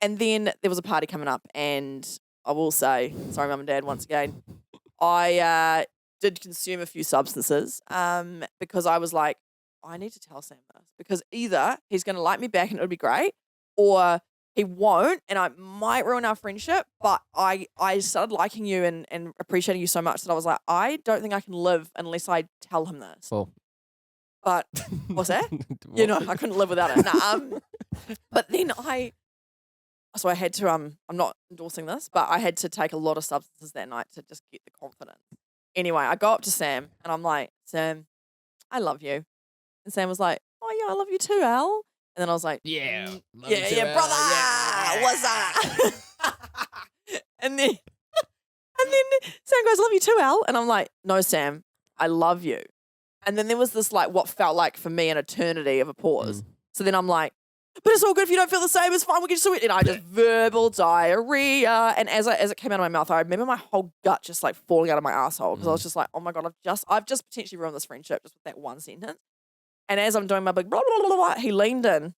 Speaker 1: And then there was a party coming up, and I will say, sorry, Mum and Dad, once again, I did consume a few substances because I was like, I need to tell Sam this because either he's going to like me back and it would be great, or he won't and I might ruin our friendship. But I started liking you and appreciating you so much that I was like, I don't think I can live unless I tell him this.
Speaker 2: Well.
Speaker 1: But what's that? I couldn't live without it. But then So I had to, I'm not endorsing this, but I had to take a lot of substances that night to just get the confidence. Anyway, I go up to Sam and I'm like, Sam, I love you. And Sam was like, oh yeah, I love you too, Al. And then I was like,
Speaker 2: yeah,
Speaker 1: brother, what's up? and then Sam goes, love you too, Al. And I'm like, no, Sam, I love you. And then there was this like what felt like for me an eternity of a pause. So then I'm like, but it's all good if you don't feel the same. It's fine. We can just do it. And I just verbal diarrhea. And as it came out of my mouth, I remember my whole gut just like falling out of my asshole because I was just like, oh my God, I've just potentially ruined this friendship just with that one sentence. And as I'm doing my big blah, blah, blah, blah, he leaned in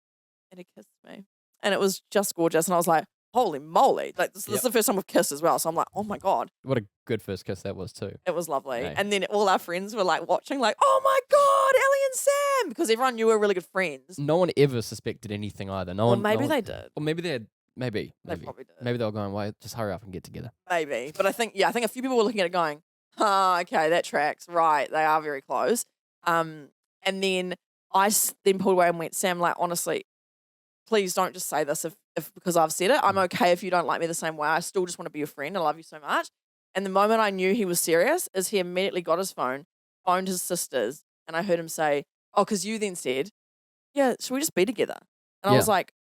Speaker 1: and he kissed me. And it was just gorgeous. And I was like, holy moly. Like this is the first time we've kissed as well. So I'm like, oh my God.
Speaker 2: What a good first kiss that was too.
Speaker 1: It was lovely.
Speaker 2: Hey.
Speaker 1: And then all our friends were like watching like, oh my God, Ellie and Sam. Because everyone knew we were really good friends.
Speaker 2: No one ever suspected anything either.
Speaker 1: Maybe they did.
Speaker 2: Or maybe they had, maybe.
Speaker 1: They probably did.
Speaker 2: Maybe they were going, wait, just hurry up and get together.
Speaker 1: Maybe. But I think a few people were looking at it going, okay, that tracks. Right. They are very close. And then I then pulled away and went, Sam, like, honestly, please don't just say this if because I've said it. I'm okay if you don't like me the same way. I still just want to be your friend. I love you so much. And the moment I knew he was serious is he immediately got his phone, phoned his sisters, and I heard him say, oh, because you then said, yeah, should we just be together? And I was like,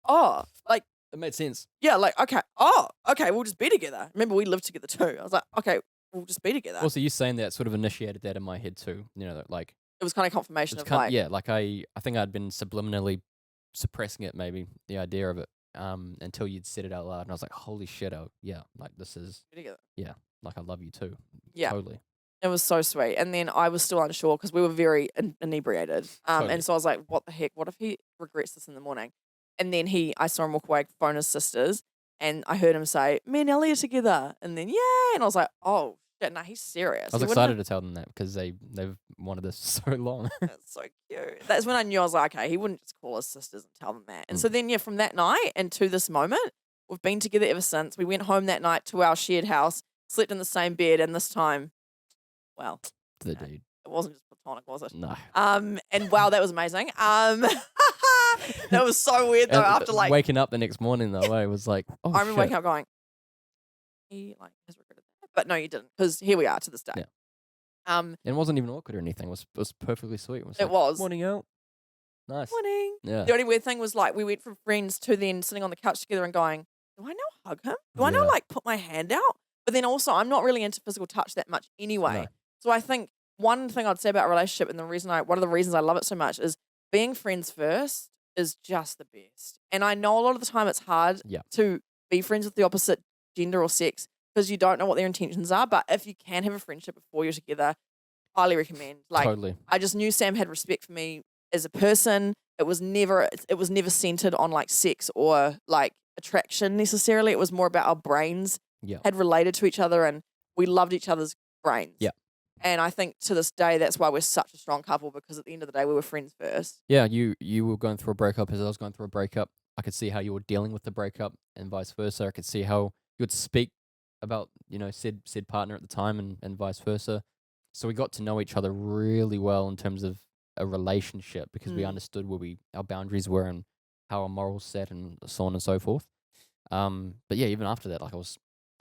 Speaker 1: oh, like.
Speaker 2: It made sense.
Speaker 1: Yeah, like, okay, we'll just be together. Remember, we lived together too. I was like, okay, we'll just be together.
Speaker 2: Also, you saying that sort of initiated that in my head too. Like.
Speaker 1: It was kind of confirmation of like.
Speaker 2: Yeah, like I think I'd been subliminally suppressing it, maybe, the idea of it, until you'd said it out loud. And I was like, holy shit, like this is. Yeah, like I love you too. Yeah. Totally.
Speaker 1: It was so sweet. And then I was still unsure because we were very inebriated.
Speaker 2: Totally.
Speaker 1: And so I was like, what the heck? What if he regrets this in the morning? And then I saw him walk away, phone his sisters, and I heard him say, me and Ellie are together. And then, yay. And I was like, oh, shit, no, he's serious.
Speaker 2: I was excited to tell them that because they've wanted this so long.
Speaker 1: That's so cute. That's when I knew I was like, okay, he wouldn't just call his sisters and tell them that. And so then, from that night and to this moment, we've been together ever since. We went home that night to our shared house, slept in the same bed, and this time, well,
Speaker 2: the dude.
Speaker 1: It wasn't just platonic, was it?
Speaker 2: No.
Speaker 1: And wow, that was amazing. That was so weird though. After like
Speaker 2: waking up the next morning though, it was like, oh,
Speaker 1: I remember waking up going, he like has regretted that, but no, you didn't, because here we are to this day.
Speaker 2: Yeah. It wasn't even awkward or anything. It was perfectly sweet.
Speaker 1: It
Speaker 2: Like,
Speaker 1: was.
Speaker 2: morning out. Nice.
Speaker 1: Morning.
Speaker 2: Yeah.
Speaker 1: The only weird thing was like we went from friends to then sitting on the couch together and going, do I now hug him? Do I now
Speaker 2: Yeah.
Speaker 1: like put my hand out? But then also I'm not really into physical touch that much anyway.
Speaker 2: No.
Speaker 1: So I think one thing I'd say about a relationship and one of the reasons I love it so much is being friends first is just the best. And I know a lot of the time it's hard
Speaker 2: Yeah.
Speaker 1: to be friends with the opposite gender or sex because you don't know what their intentions are. But if you can have a friendship before you're together, highly recommend. Like
Speaker 2: Totally.
Speaker 1: I just knew Sam had respect for me as a person. It was never centered on like sex or like attraction necessarily. It was more about our brains
Speaker 2: Yeah.
Speaker 1: had related to each other and we loved each other's brains.
Speaker 2: Yeah.
Speaker 1: And I think to this day that's why we're such a strong couple because at the end of the day we were friends first.
Speaker 2: Yeah, you were going through a breakup as I was going through a breakup. I could see how you were dealing with the breakup and vice versa. I could see how you would speak about, said partner at the time and vice versa. So we got to know each other really well in terms of a relationship because we understood where our boundaries were and how our morals set and so on and so forth. But yeah, even after that, like I was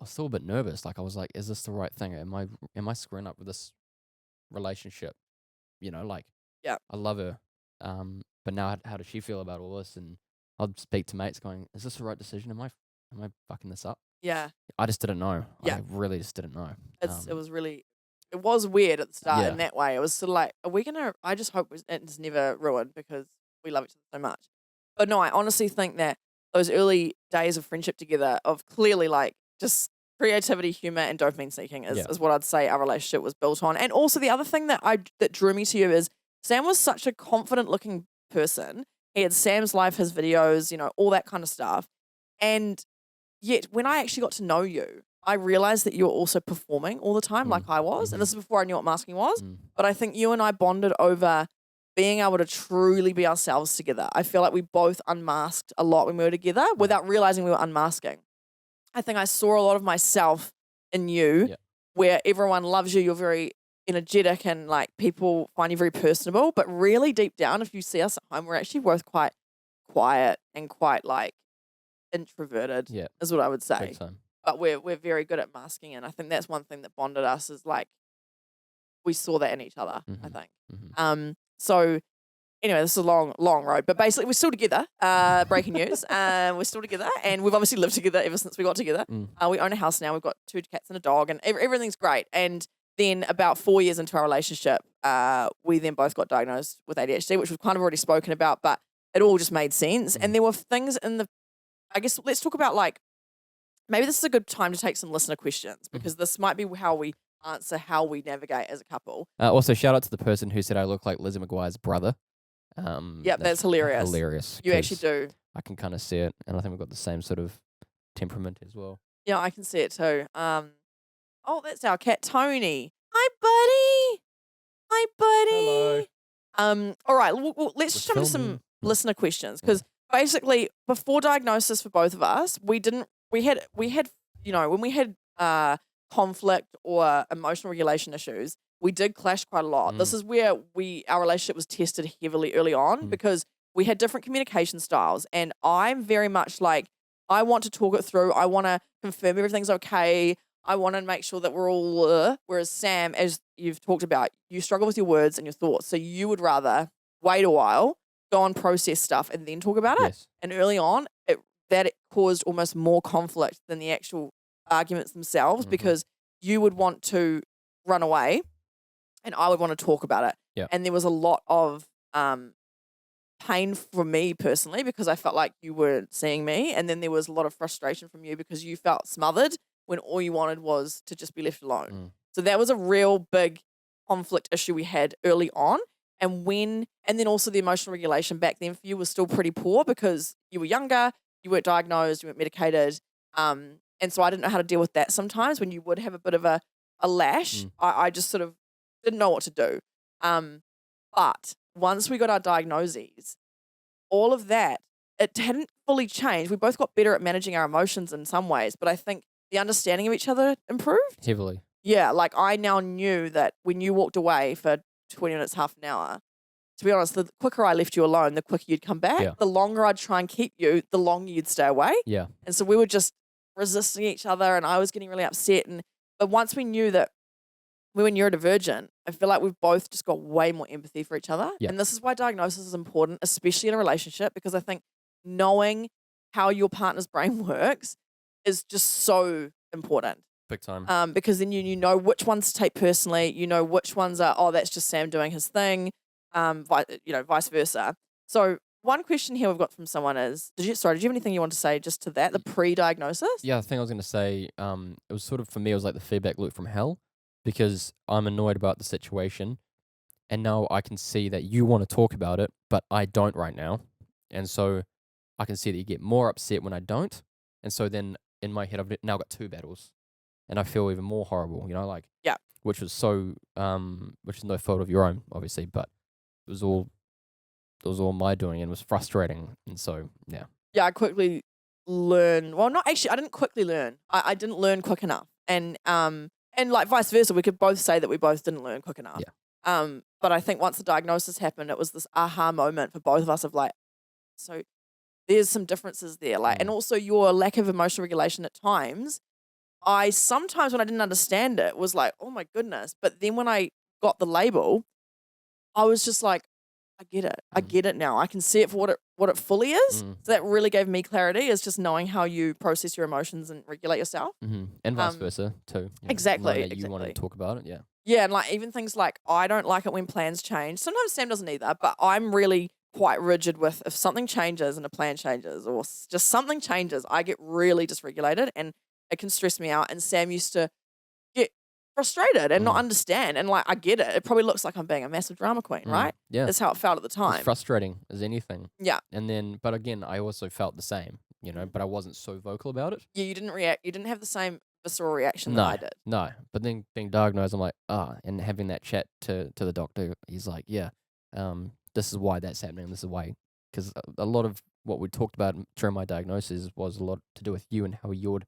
Speaker 2: still a bit nervous. Like I was like, is this the right thing? Am I screwing up with this relationship? Like
Speaker 1: Yeah.
Speaker 2: I love her. But now how does she feel about all this? And I'd speak to mates going, is this the right decision? Am I fucking this up?
Speaker 1: Yeah.
Speaker 2: I just didn't know.
Speaker 1: Yeah.
Speaker 2: I really just didn't know.
Speaker 1: It was weird at the start
Speaker 2: Yeah.
Speaker 1: in that way. It was sort of like, I just hope it's never ruined because we love each other so much. But no, I honestly think that those early days of friendship together of clearly like just creativity, humor and dopamine seeking is what I'd say our relationship was built on. And also the other thing that drew me to you is Sam was such a confident looking person. He had Sam's life, his videos, all that kind of stuff. And yet when I actually got to know you, I realized that you were also performing all the time like I was. And this is before I knew what masking was. But I think you and I bonded over being able to truly be ourselves together. I feel like we both unmasked a lot when we were together without realizing we were unmasking. I think I saw a lot of myself in you where everyone loves you. You're very energetic and like people find you very personable. But really deep down, if you see us at home, we're actually both quite quiet and quite like introverted is what I would say.
Speaker 2: Big time.
Speaker 1: But we're very good at masking, and I think that's one thing that bonded us is like we saw that in each other. I think. So anyway, this is a long road, but basically we're still together. Breaking news, we're still together, and we've obviously lived together ever since we got together. We own a house now. We've got 2 cats and a dog, and everything's great. And then about 4 years into our relationship, we then both got diagnosed with ADHD, which we've kind of already spoken about, but it all just made sense. And there were things I guess let's talk about like. Maybe this is a good time to take some listener questions because this might be how we answer how we navigate as a couple.
Speaker 2: Also, shout out to the person who said I look like Lizzie McGuire's brother.
Speaker 1: That's hilarious.
Speaker 2: Hilarious.
Speaker 1: You actually do.
Speaker 2: I can kind of see it, and I think we've got the same sort of temperament as well.
Speaker 1: Yeah, I can see it too. That's our cat Tony. Hi, buddy. Hi, buddy.
Speaker 2: Hello.
Speaker 1: All right. Let's jump into some listener questions because basically before diagnosis for both of us, we had when we had conflict or emotional regulation issues, we did clash quite a lot. This is where our relationship was tested heavily early on because we had different communication styles, and I'm very much like I want to talk it through. I want to confirm everything's okay. I want to make sure that we're all whereas Sam, as you've talked about, you struggle with your words and your thoughts, so you would rather wait a while, go and process stuff, and then talk about it.
Speaker 2: Yes.
Speaker 1: And early on, it caused almost more conflict than the actual arguments themselves because you would want to run away and I would want to talk about it.
Speaker 2: Yeah.
Speaker 1: And there was a lot of pain for me personally because I felt like you weren't seeing me. And then there was a lot of frustration from you because you felt smothered when all you wanted was to just be left alone. So that was a real big conflict issue we had early on. And then also the emotional regulation back then for you was still pretty poor because you were younger, you weren't diagnosed, you weren't medicated. And so I didn't know how to deal with that sometimes when you would have a bit of a lash. I just sort of didn't know what to do. But once we got our diagnoses, all of that, it hadn't fully changed. We both got better at managing our emotions in some ways, but I think the understanding of each other improved.
Speaker 2: Heavily.
Speaker 1: Yeah, like I now knew that when you walked away for 20 minutes, half an hour, to be honest, the quicker I left you alone, the quicker you'd come back.
Speaker 2: Yeah.
Speaker 1: The longer I'd try and keep you, the longer you'd stay away.
Speaker 2: Yeah.
Speaker 1: And so we were just resisting each other and I was getting really upset. But once we knew that when we're neurodivergent, I feel like we've both just got way more empathy for each other.
Speaker 2: Yeah.
Speaker 1: And this is why diagnosis is important, especially in a relationship, because I think knowing how your partner's brain works is just so important.
Speaker 2: Big time.
Speaker 1: Because then you know which ones to take personally, you know which ones are, oh, that's just Sam doing his thing, vice versa. So one question here we've got from someone is, did you have anything you want to say just to that, the pre-diagnosis?
Speaker 2: Yeah, the thing I was going to say, it was sort of, for me, it was like the feedback loop from hell, because I'm annoyed about the situation, and now I can see that you want to talk about it, but I don't right now. And so I can see that you get more upset when I don't. And so then in my head, I've now got two battles, and I feel even more horrible, like,
Speaker 1: Yeah.
Speaker 2: which was so, which is no fault of your own, obviously, but it was all my doing, and it was frustrating. And so, yeah.
Speaker 1: Yeah, I quickly learned. Well, not actually. I didn't quickly learn. I didn't learn quick enough, and like vice versa. We could both say that we both didn't learn quick enough.
Speaker 2: Yeah.
Speaker 1: But I think once the diagnosis happened, it was this aha moment for both of us of like, so there's some differences there. Like, and also your lack of emotional regulation at times. I sometimes when I didn't understand it was like, oh my goodness. But then when I got the label, I was just like, I get it. I get it now. I can see it for what it fully is. So that really gave me clarity, is just knowing how you process your emotions and regulate yourself.
Speaker 2: And vice versa too.
Speaker 1: Exactly.
Speaker 2: Knowing that you want to talk about it, yeah.
Speaker 1: Yeah, and like even things like I don't like it when plans change. Sometimes Sam doesn't either, but I'm really quite rigid with if something changes and a plan changes or just something changes, I get really dysregulated and it can stress me out. And Sam used to get frustrated and not understand. And like, I get it. It probably looks like I'm being a massive drama queen, right?
Speaker 2: Yeah.
Speaker 1: That's how it felt at the time.
Speaker 2: It's frustrating as anything.
Speaker 1: Yeah.
Speaker 2: And then, but again, I also felt the same, but I wasn't so vocal about it.
Speaker 1: Yeah, you didn't react. You didn't have the same visceral reaction that I did.
Speaker 2: No. But then being diagnosed, I'm like, and having that chat to the doctor, he's like, yeah, this is why that's happening. This is why, because a lot of what we talked about during my diagnosis was a lot to do with you and how you would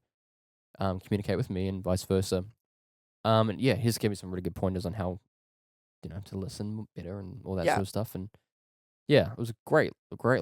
Speaker 2: communicate with me and vice versa. And yeah, he's gave me some really good pointers on how, to listen better and all that sort of stuff. And yeah, it was a great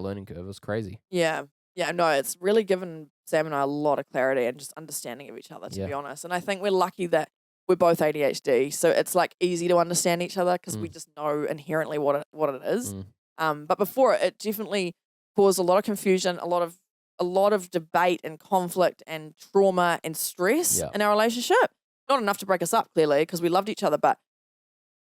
Speaker 2: learning curve. It was crazy.
Speaker 1: Yeah. Yeah, no, it's really given Sam and I a lot of clarity and just understanding of each other, to be honest. And I think we're lucky that we're both ADHD, so it's like easy to understand each other because we just know inherently what it is. But before it definitely caused a lot of confusion, a lot of debate and conflict and trauma and stress in our relationship. Not enough to break us up, clearly, because we loved each other, but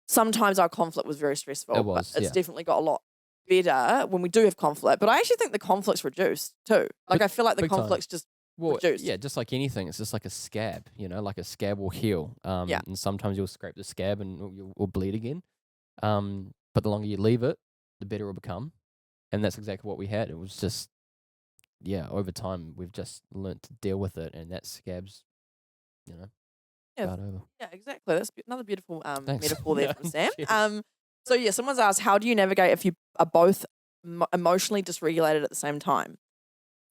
Speaker 1: sometimes our conflict was very stressful.
Speaker 2: It was,
Speaker 1: but it's definitely got a lot better when we do have conflict. But I actually think the conflict's reduced too. Like, I feel like the conflict's just reduced.
Speaker 2: Yeah, just like anything, it's just like a scab, like a scab will heal. And sometimes you'll scrape the scab and you'll bleed again. But the longer you leave it, the better it'll become. And that's exactly what we had. It was just, over time, we've just learnt to deal with it, and that scab's, over.
Speaker 1: Yeah, exactly. That's another beautiful
Speaker 2: Thanks.
Speaker 1: metaphor there from Sam.
Speaker 2: Cheers.
Speaker 1: So yeah, someone's asked, how do you navigate if you are both emotionally dysregulated at the same time?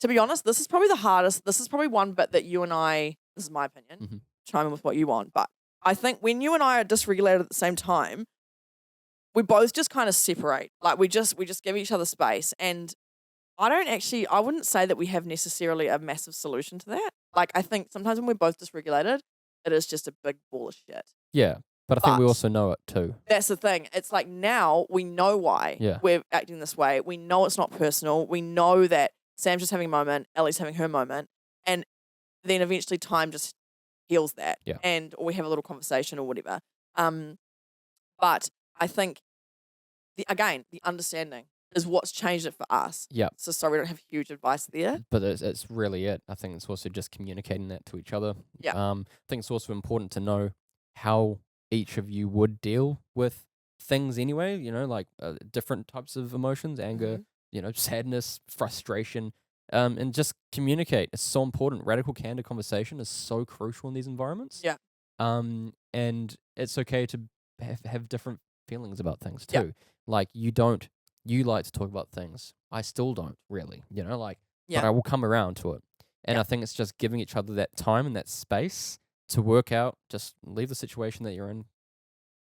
Speaker 1: To be honest, this is probably the hardest. This is probably one bit that you and I, this is my opinion, chime in with what you want, but I think when you and I are dysregulated at the same time, we both just kind of separate. Like we just give each other space. And I wouldn't say that we have necessarily a massive solution to that. Like, I think sometimes when we're both dysregulated, it is just a big ball of shit.
Speaker 2: Yeah. But I think we also know it too.
Speaker 1: That's the thing. It's like now we know why we're acting this way. We know it's not personal. We know that Sam's just having a moment, Ellie's having her moment. And then eventually time just heals that.
Speaker 2: Yeah.
Speaker 1: Or we have a little conversation or whatever. But I think, the understanding is what's changed it for us.
Speaker 2: Yeah.
Speaker 1: So sorry, we don't have huge advice there.
Speaker 2: But it's really it. I think it's also just communicating that to each other.
Speaker 1: Yeah.
Speaker 2: I think it's also important to know how each of you would deal with things anyway, like different types of emotions, anger, sadness, frustration, and just communicate. It's so important. Radical candid conversation is so crucial in these environments.
Speaker 1: Yeah.
Speaker 2: And it's okay to have different feelings about things too.
Speaker 1: Yeah.
Speaker 2: Like you like to talk about things. I still don't really, but I will come around to it. And I think it's just giving each other that time and that space to work out, just leave the situation that you're in.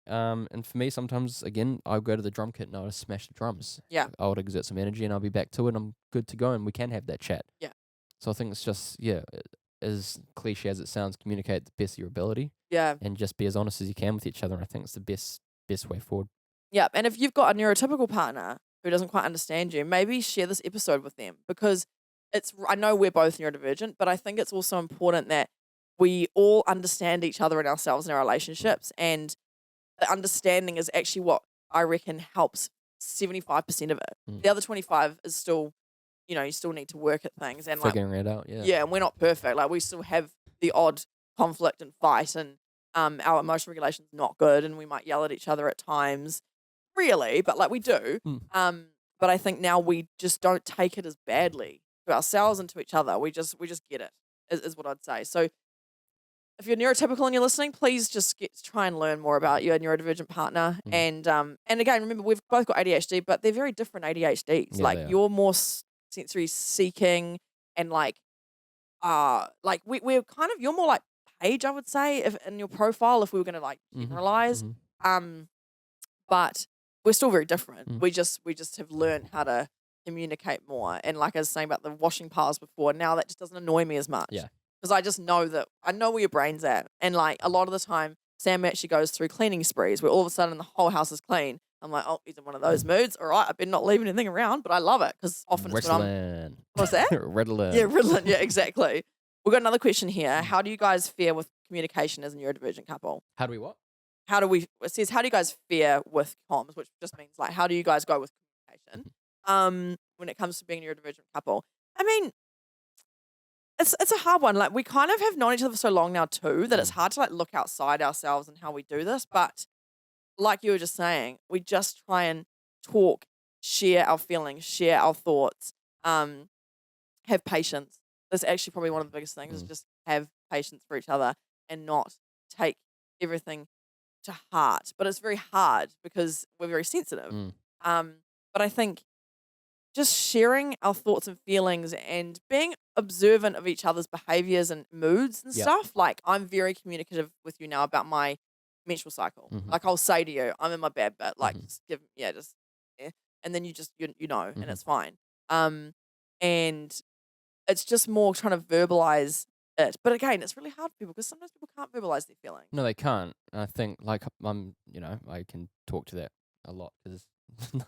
Speaker 2: And for me, sometimes, again, I'll go to the drum kit and I'll smash the drums.
Speaker 1: Yeah.
Speaker 2: I would exert some energy and I'll be back to it and I'm good to go and we can have that chat.
Speaker 1: Yeah.
Speaker 2: So I think it's just, as cliche as it sounds, communicate the best of your ability
Speaker 1: Yeah.
Speaker 2: and just be as honest as you can with each other. And I think it's the best way forward.
Speaker 1: Yeah. And if you've got a neurotypical partner who doesn't quite understand you, maybe share this episode with them, because I know we're both neurodivergent, but I think it's also important that we all understand each other and ourselves in our relationships. And the understanding is actually what I reckon helps 75% of it. The other 25 is still, you still need to work at things and
Speaker 2: figuring it out. Yeah.
Speaker 1: Yeah, and we're not perfect. Like, we still have the odd conflict and fight, and our emotional regulation's not good, and we might yell at each other at times. Really, but like we do. But I think now we just don't take it as badly to ourselves and to each other. We just get it, is what I'd say. So if you're neurotypical and you're listening, please just try and learn more about your neurodivergent partner. And again, remember, we've both got ADHD, but they're very different ADHDs.
Speaker 2: Yeah,
Speaker 1: like, you're more sensory seeking, and we're kind of, you're more like Paige, I would say, if in your profile, if we were going to like generalize. But we're still very different. We just have learned how to communicate more. And like I was saying about the washing piles before, now that just doesn't annoy me as much.
Speaker 2: Yeah.
Speaker 1: Because I just know that I know where your brain's at. And like a lot of the time, Sam actually goes through cleaning sprees where all of a sudden the whole house is clean. I'm like, oh, he's in one of those moods. All right, I better not leave anything around, but I love it because often it's when I'm... What's that?
Speaker 2: Ritalin.
Speaker 1: Yeah, Ritalin. Yeah, exactly. We've got another question here. How do you guys fare with communication as a neurodivergent couple?
Speaker 2: How do we what?
Speaker 1: It says, how do you guys fare with comms, which just means like, how do you guys go with communication when it comes to being a neurodivergent couple? I mean, it's a hard one. Like, we kind of have known each other for so long now too that it's hard to like look outside ourselves and how we do this. But like you were just saying, we just try and talk, share our feelings, share our thoughts, have patience. That's actually probably one of the biggest things is just have patience for each other and not take everything to heart. But it's very hard because we're very sensitive. But I think just sharing our thoughts and feelings and being observant of each other's behaviors and moods and stuff. Like, I'm very communicative with you now about my menstrual cycle. Like, I'll say to you, I'm in my bad bit. Like, and then you just, you know, and it's fine. And it's just more trying to verbalize it. But again, it's really hard for people because sometimes people can't verbalize their feelings.
Speaker 2: No, they can't. I think, like, I can talk to that a lot because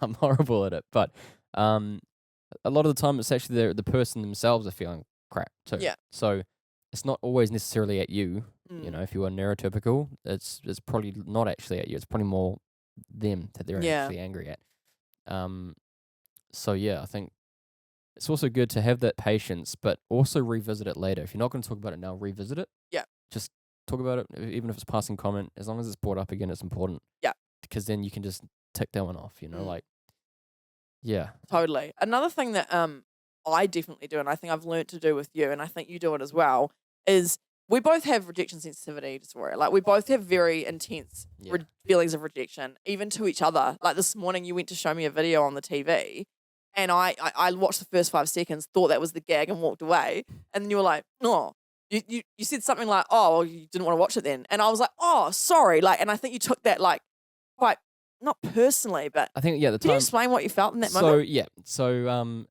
Speaker 2: I'm horrible at it. But a lot of the time, it's actually the person themselves are feeling crap too.
Speaker 1: Yeah.
Speaker 2: So it's not always necessarily at you. You know, if you are neurotypical, it's probably not actually at you. It's probably more them that they're actually angry at. So yeah, I think it's also good to have that patience, but also revisit it later. If you're not going to talk about it now, revisit it. Yeah. Just talk about it, even if it's passing comment. As long as it's brought up again, it's important. Yeah. Because then you can just tick that one off, like, yeah. Totally.
Speaker 1: Another thing that I definitely do, and I think I've learned to do with you, and I think you do it as well, is we both have rejection sensitivity disorder. Like, we both have very intense feelings of rejection, even to each other. Like, this morning you went to show me a video on the TV, and I watched the first 5 seconds, thought that was the gag and walked away. And then you were like, oh, you said something like, oh, well, you didn't want to watch it then. And I was like, oh, sorry. Like, and I think you took that like quite, not personally, but
Speaker 2: I think, the time.
Speaker 1: Can you explain what you felt in that moment?
Speaker 2: So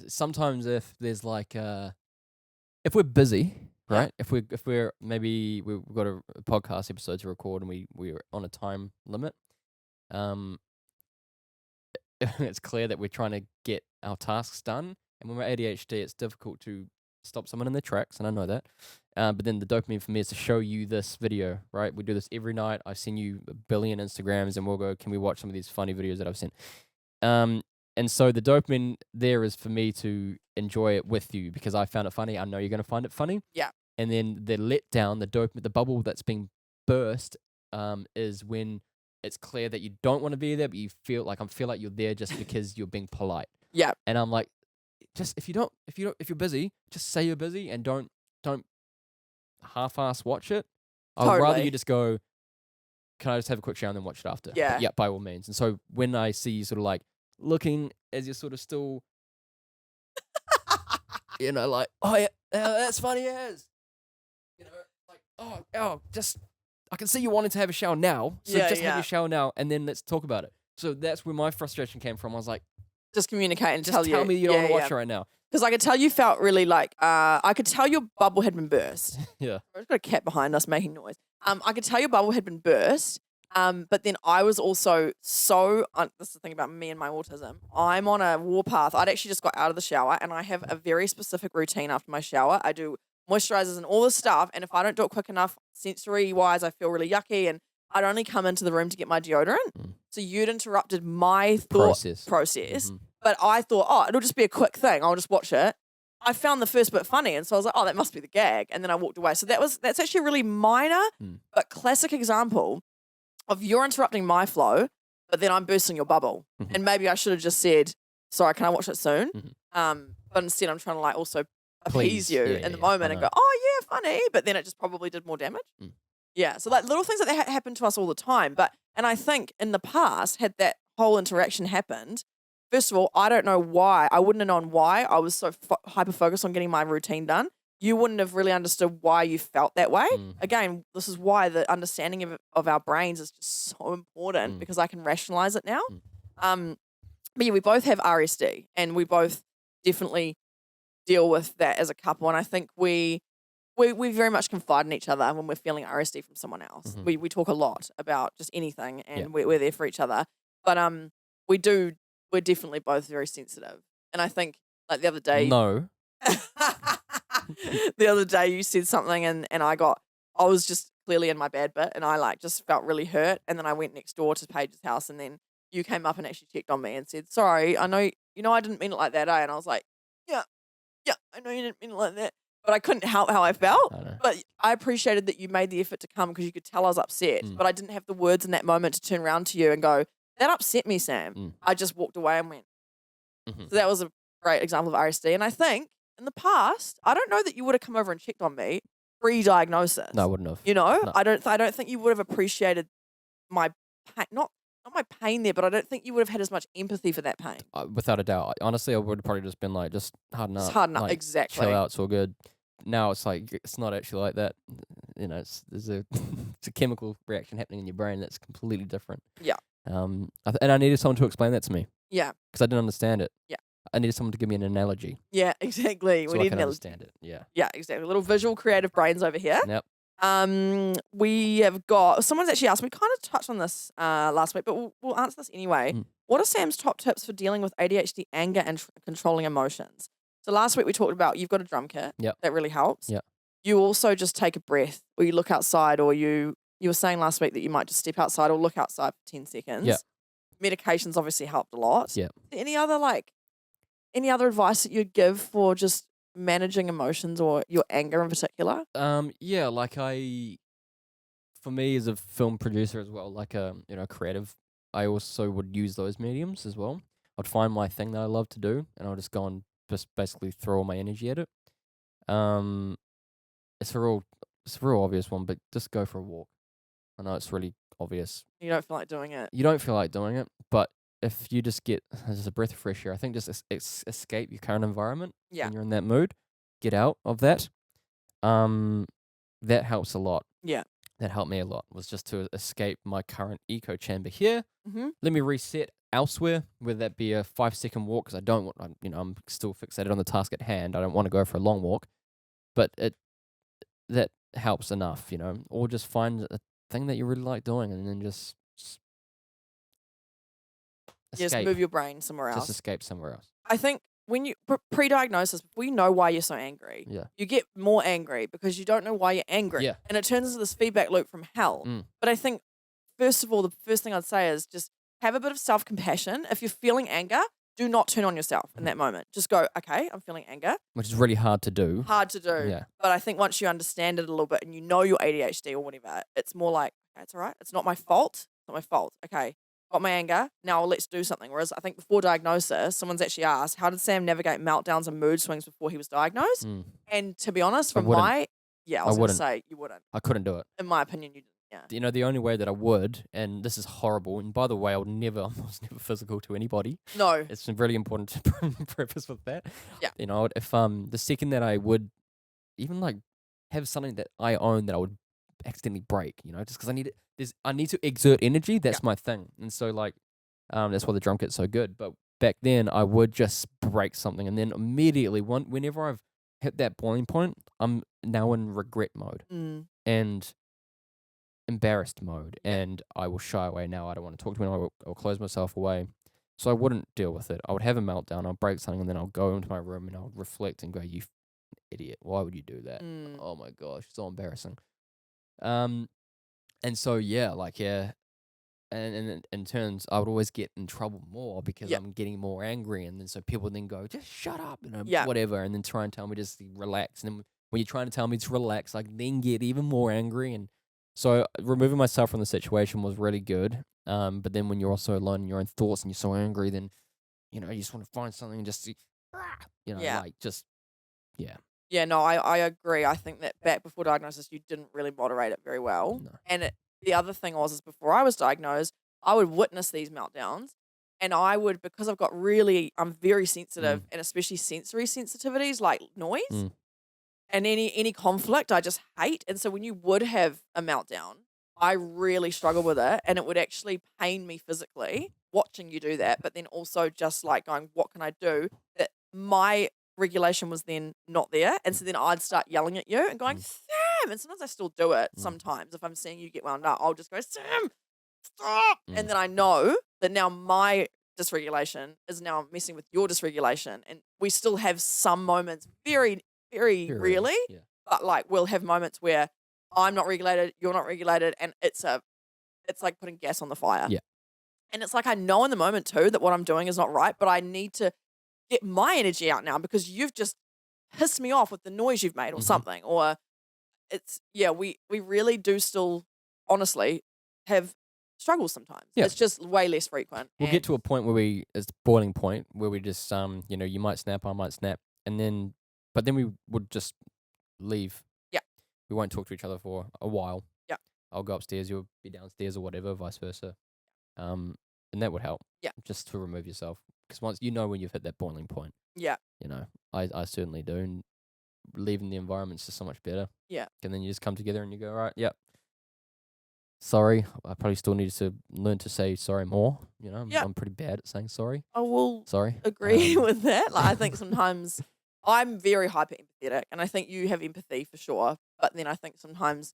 Speaker 2: sometimes if there's like, if we're busy, right? If we're maybe we've got a podcast episode to record and we're on a time limit, it's clear that we're trying to get our tasks done. And when we're ADHD, it's difficult to stop someone in their tracks, and I know that. But then the dopamine for me is to show you this video, right? We do this every night. I send you a billion Instagrams, and we'll go, can we watch some of these funny videos that I've sent? And so the dopamine there is for me to enjoy it with you because I found it funny. I know you're going to find it funny. Yeah. And then the letdown, the bubble that's being burst, is when it's clear that you don't want to be there, but you feel like you're there just because you're being polite. Yeah. And I'm like, just if you're busy, just say you're busy and don't half-ass watch it. I'd rather you just go, can I just have a quick shower and then watch it after? Yeah. But yeah, by all means. And so when I see you sort of like looking as you're sort of still, like, oh yeah, that's funny as, like, oh, just, I can see you wanting to have a shower now. So just have your shower now and then let's talk about it. So that's where my frustration came from. I was like,
Speaker 1: Just communicate and
Speaker 2: Just tell me you don't want to watch it right now.
Speaker 1: Because I could tell you felt really like, I could tell your bubble had been burst.
Speaker 2: Yeah.
Speaker 1: I've got a cat behind us making noise. I could tell your bubble had been burst. But then I was also so, this is the thing about me and my autism. I'm on a warpath. I'd actually just got out of the shower and I have a very specific routine after my shower. I do moisturizers and all this stuff. And if I don't do it quick enough, sensory wise, I feel really yucky. And I'd only come into the room to get my deodorant. So you'd interrupted my thought process. But I thought, oh, it'll just be a quick thing. I'll just watch it. I found the first bit funny, and so I was like, oh, that must be the gag. And then I walked away. So that's actually a really minor but classic example of you're interrupting my flow, but then I'm bursting your bubble. And maybe I should have just said, sorry, can I watch it soon? But instead I'm trying to like also appease you in the moment and go, oh yeah, funny. But then it just probably did more damage. Yeah, so like little things like that happen to us all the time. And I think in the past, had that whole interaction happened, first of all, I don't know why. I wouldn't have known why I was so hyper-focused on getting my routine done. You wouldn't have really understood why you felt that way. Again, this is why the understanding of our brains is just so important because I can rationalize it now. But yeah, we both have RSD and we both definitely deal with that as a couple. And I think we very much confide in each other when we're feeling RSD from someone else. We talk a lot about just anything and we're there for each other. But we're definitely both very sensitive. And I think like the other day.
Speaker 2: No.
Speaker 1: The other day you said something and I was just clearly in my bad bit and I like just felt really hurt. And then I went next door to Paige's house and then you came up and actually checked on me and said, sorry, I know, I didn't mean it like that, eh? And I was like, yeah, I know you didn't mean it like that. But I couldn't help how I felt. But I appreciated that you made the effort to come because you could tell I was upset. But I didn't have the words in that moment to turn around to you and go, that upset me, Sam. I just walked away and went. So that was a great example of RSD. And I think in the past, I don't know that you would have come over and checked on me pre-diagnosis.
Speaker 2: No, I wouldn't have.
Speaker 1: No. I don't think you would have appreciated my pain. Not my pain there, but I don't think you would have had as much empathy for that pain.
Speaker 2: Without a doubt. Honestly, I would have probably just been like, just harden up.
Speaker 1: Just harden up,
Speaker 2: like,
Speaker 1: exactly.
Speaker 2: Chill out, it's all good. Now it's like, it's not actually like that. There's a chemical reaction happening in your brain that's completely different. Yeah. And I needed someone to explain that to me. Yeah. Because I didn't understand it. Yeah. I needed someone to give me an analogy.
Speaker 1: Yeah, exactly.
Speaker 2: So we need to understand it. Yeah.
Speaker 1: Yeah, exactly. Little visual creative brains over here.
Speaker 2: Yep.
Speaker 1: We have got, someone's actually asked, we kind of touched on this last week, but we'll answer this anyway. What are Sam's top tips for dealing with ADHD, anger, and controlling emotions? So last week we talked about you've got a drum kit. Yep. That really helps. Yep. You also just take a breath or you look outside or you were saying last week that you might just step outside or look outside for 10 seconds. Yeah. Medications obviously helped a lot. Yeah. Any other advice that you'd give for just managing emotions or your anger in particular? Yeah, like for me as a film producer as well, like creative, I also would use those mediums as well. I'd find my thing that I love to do and I'll just go and just basically throw all my energy at it. It's a real obvious one, but just go for a walk. I know it's really obvious. You don't feel like doing it. But if you just get just a breath of fresh air, I think just escape your current environment when you're in that mood. Get out of that. That helps a lot. Yeah. That helped me a lot, was just to escape my current echo chamber here. Let me reset elsewhere, whether that be a 5-second walk, because I'm still fixated on the task at hand. I don't want to go for a long walk, but that helps enough, or just find a thing that you really like doing and then just escape. Just move your brain somewhere else. Just escape somewhere else. I think when you pre-diagnosis, before you know why you're so angry, you get more angry because you don't know why you're angry. Yeah. And it turns into this feedback loop from hell. But I think, first of all, the first thing I'd say is just have a bit of self-compassion. If you're feeling anger, do not turn on yourself in that moment. Just go, okay, I'm feeling anger. Which is really hard to do. Yeah. But I think once you understand it a little bit and you know your ADHD or whatever, it's more like, okay, it's all right. It's not my fault. It's not my fault. Okay, got my anger. Now let's do something. Whereas I think before diagnosis, someone's actually asked, how did Sam navigate meltdowns and mood swings before he was diagnosed? And to be honest, I was going to say you wouldn't. I couldn't do it. In my opinion, you didn't. Yeah. The only way that I would, and this is horrible, and by the way, I was never physical to anybody. No. It's really important to preface with that. Yeah. If the second that I would even like have something that I own that I would accidentally break, just because I need to exert energy, that's my thing. And so that's why the drum kit's so good. But
Speaker 2: back then I would just break something, and then immediately whenever I've hit that boiling point, I'm now in regret mode and embarrassed mode, and I will shy away now. I don't want to talk to anyone. I'll close myself away. So I wouldn't deal with it. I would have a meltdown. I'll break something, and then I'll go into my room and I'll reflect and go, "You idiot! Why would you do that? Oh my gosh, so embarrassing." And so and in turns, I would always get in trouble more because I'm getting more angry, and then so people then go, "Just shut up," whatever, and then try and tell me just to relax. And then when you're trying to tell me to relax, I then get even more angry, and so removing myself from the situation was really good. But then when you're also alone in your own thoughts and you're so angry, then you just want to find something and just
Speaker 1: Yeah, no, I agree. I think that back before diagnosis, you didn't really moderate it very well.
Speaker 2: No.
Speaker 1: And the other thing is before I was diagnosed, I would witness these meltdowns, and I would, because I'm very sensitive, and especially sensory sensitivities like noise and any conflict, I just hate. And so when you would have a meltdown, I really struggled with it, and it would actually pain me physically watching you do that, but then also just like going, what can I do? That my regulation was then not there, and so then I'd start yelling at you and going, Sam, and sometimes I still do it. Sometimes if I'm seeing you get wound up, I'll just go, Sam, stop, and then I know that now my dysregulation is now messing with your dysregulation, and we still have some moments, very, very rarely, but like we'll have moments where I'm not regulated, you're not regulated, and it's like putting gas on the fire.
Speaker 2: Yeah.
Speaker 1: And it's like I know in the moment too that what I'm doing is not right, but I need to get my energy out now because you've just pissed me off with the noise you've made or something. Or we really do still honestly have struggles sometimes.
Speaker 2: Yeah.
Speaker 1: It's just way less frequent.
Speaker 2: We'll get to a point where it's boiling point where we just you might snap, I might snap, but then we would just leave.
Speaker 1: Yeah.
Speaker 2: We won't talk to each other for a while.
Speaker 1: Yeah.
Speaker 2: I'll go upstairs, you'll be downstairs or whatever, vice versa. And that would help.
Speaker 1: Yeah.
Speaker 2: Just to remove yourself. Because once when you've hit that boiling point.
Speaker 1: Yeah.
Speaker 2: I certainly do. And leaving the environment's just so much better.
Speaker 1: Yeah.
Speaker 2: And then you just come together and you go, all right, yep. Sorry. I probably still need to learn to say sorry more. I'm pretty bad at saying sorry.
Speaker 1: I will
Speaker 2: sorry.
Speaker 1: agree with that. Like I think sometimes I'm very hyper empathetic, and I think you have empathy for sure. But then I think sometimes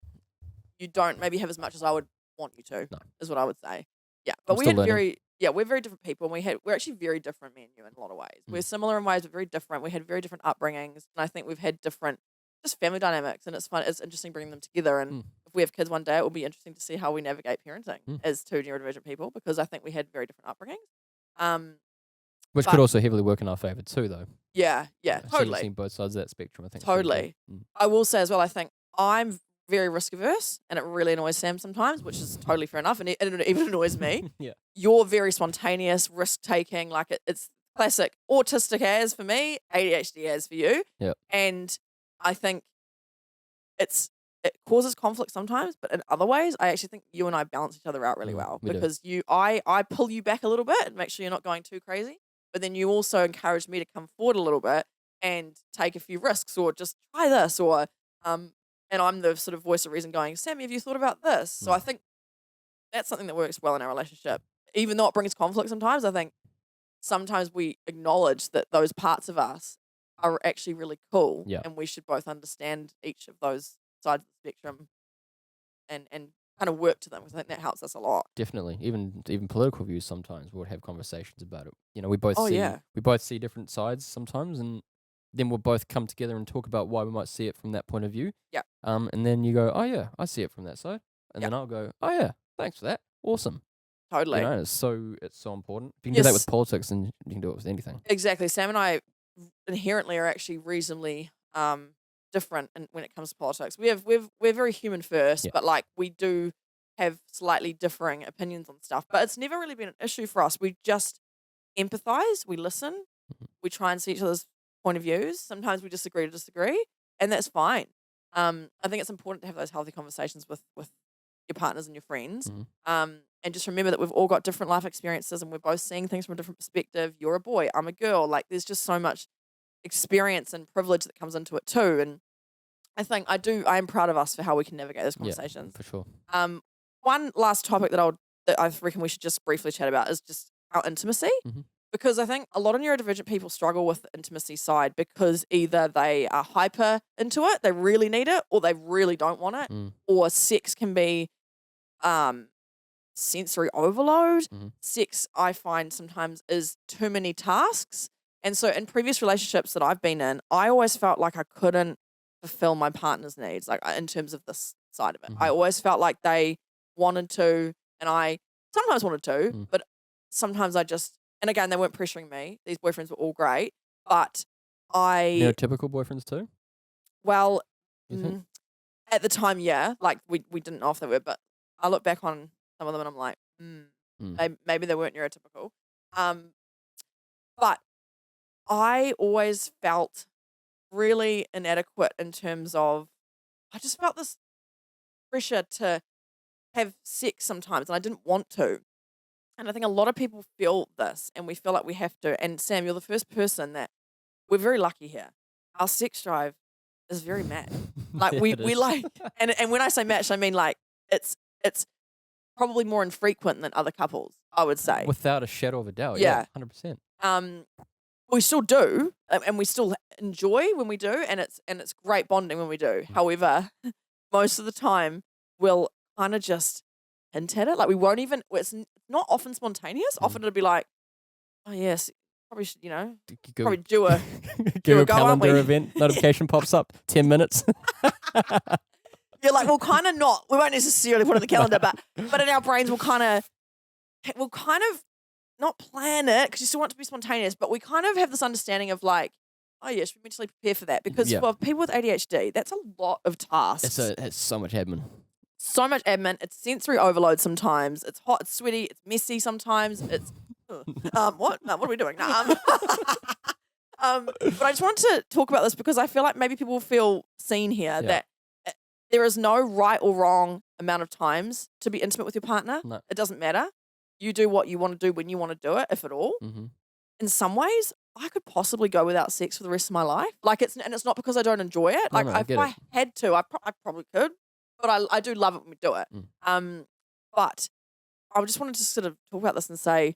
Speaker 1: you don't maybe have as much as I would want you to.
Speaker 2: No.
Speaker 1: Is what I would say. Yeah, but
Speaker 2: we're very
Speaker 1: different people, and we're actually very different, me and you, in a lot of ways. We're similar in ways, but very different. We had very different upbringings, and I think we've had different just family dynamics, and it's fun. It's interesting bringing them together, and if we have kids one day, it will be interesting to see how we navigate parenting as two neurodivergent people, because I think we had very different upbringings.
Speaker 2: Which could also heavily work in our favour too, though.
Speaker 1: Yeah, totally.
Speaker 2: Seeing both sides of that spectrum, I think.
Speaker 1: Totally. I will say as well, I think I'm very risk averse, and it really annoys Sam sometimes, which is totally fair enough, and it even annoys me.
Speaker 2: Yeah.
Speaker 1: You're very spontaneous, risk taking, like it's classic autistic as for me, ADHD as for you.
Speaker 2: Yeah.
Speaker 1: And I think it causes conflict sometimes, but in other ways, I actually think you and I balance each other out really well, because I pull you back a little bit and make sure you're not going too crazy, but then you also encourage me to come forward a little bit and take a few risks, or just try this, or and I'm the sort of voice of reason going, Sammy, have you thought about this? So I think that's something that works well in our relationship. Even though it brings conflict sometimes, I think sometimes we acknowledge that those parts of us are actually really cool, and we should both understand each of those sides of the spectrum and kind of work to them, because I think that helps us a lot.
Speaker 2: Definitely. Even political views sometimes, we would have conversations about it. We both see different sides sometimes, and then we'll both come together and talk about why we might see it from that point of view.
Speaker 1: Yeah.
Speaker 2: And then you go, oh yeah, I see it from that side. And then I'll go, oh yeah, thanks for that. Awesome.
Speaker 1: Totally.
Speaker 2: It's so important. If you can do that with politics, and you can do it with anything.
Speaker 1: Exactly. Sam and I inherently are actually reasonably different when it comes to politics. We're very human first, but like we do have slightly differing opinions on stuff. But it's never really been an issue for us. We just empathize, we listen, we try and see each other's point of views. Sometimes we disagree to disagree, and that's fine. I think it's important to have those healthy conversations with your partners and your friends. And just remember that we've all got different life experiences, and we're both seeing things from a different perspective. You're a boy, I'm a girl. Like there's just so much experience and privilege that comes into it too. And I think I am proud of us for how we can navigate those conversations.
Speaker 2: Yeah, for sure.
Speaker 1: One last topic that I reckon we should just briefly chat about is just our intimacy. because I think a lot of neurodivergent people struggle with the intimacy side because either they are hyper into it, they really need it, or they really don't want it, or sex can be sensory overload. Sex, I find sometimes, is too many tasks. And so in previous relationships that I've been in, I always felt like I couldn't fulfill my partner's needs, like in terms of this side of it. I always felt like they wanted to, and I sometimes wanted to, but sometimes I just, and again, they weren't pressuring me. These boyfriends were all great, but
Speaker 2: Neurotypical boyfriends too?
Speaker 1: well,
Speaker 2: You think?
Speaker 1: at the time, yeah, like we didn't know if they were, but I look back on some of them and I'm like, maybe they weren't neurotypical. But I always felt really inadequate in terms of, I just felt this pressure to have sex sometimes, and I didn't want to. And I think a lot of people feel this, and we feel like we have to. And Sam, you're the first person that, we're very lucky here. Our sex drive is very matched. Like
Speaker 2: Yeah,
Speaker 1: we
Speaker 2: it is.
Speaker 1: like, and when I say matched, I mean like it's probably more infrequent than other couples, I would say.
Speaker 2: Without a shadow of a doubt.
Speaker 1: Yeah.
Speaker 2: Yeah, 100%.
Speaker 1: We still do, and we still enjoy when we do, and it's great bonding when we do. However, most of the time we'll kind of just hint at it. Like we won't even. It's not often spontaneous. Often it'll be like, oh yes, probably should, probably do a
Speaker 2: Google
Speaker 1: go, aren't we?
Speaker 2: calendar event notification pops up 10 minutes.
Speaker 1: You're like, we'll kind of not. We won't necessarily put it in the calendar, but in our brains we'll kind of not plan it because you still want it to be spontaneous, but we kind of have this understanding of like, oh yes, we mentally prepare for that because for people with ADHD, that's a lot of tasks.
Speaker 2: It's so much admin.
Speaker 1: So much admin. It's sensory overload sometimes. It's hot, it's sweaty, it's messy sometimes. It's what? No, what are we doing? No, but I just wanted to talk about this because I feel like maybe people feel seen here that there is no right or wrong amount of times to be intimate with your partner.
Speaker 2: No.
Speaker 1: It doesn't matter. You do what you want to do when you want to do it, if at all. In some ways, I could possibly go without sex for the rest of my life. Like it's not because I don't enjoy it. Like if I had to, I probably could. But I do love it when we do it. But I just wanted to sort of talk about this and say,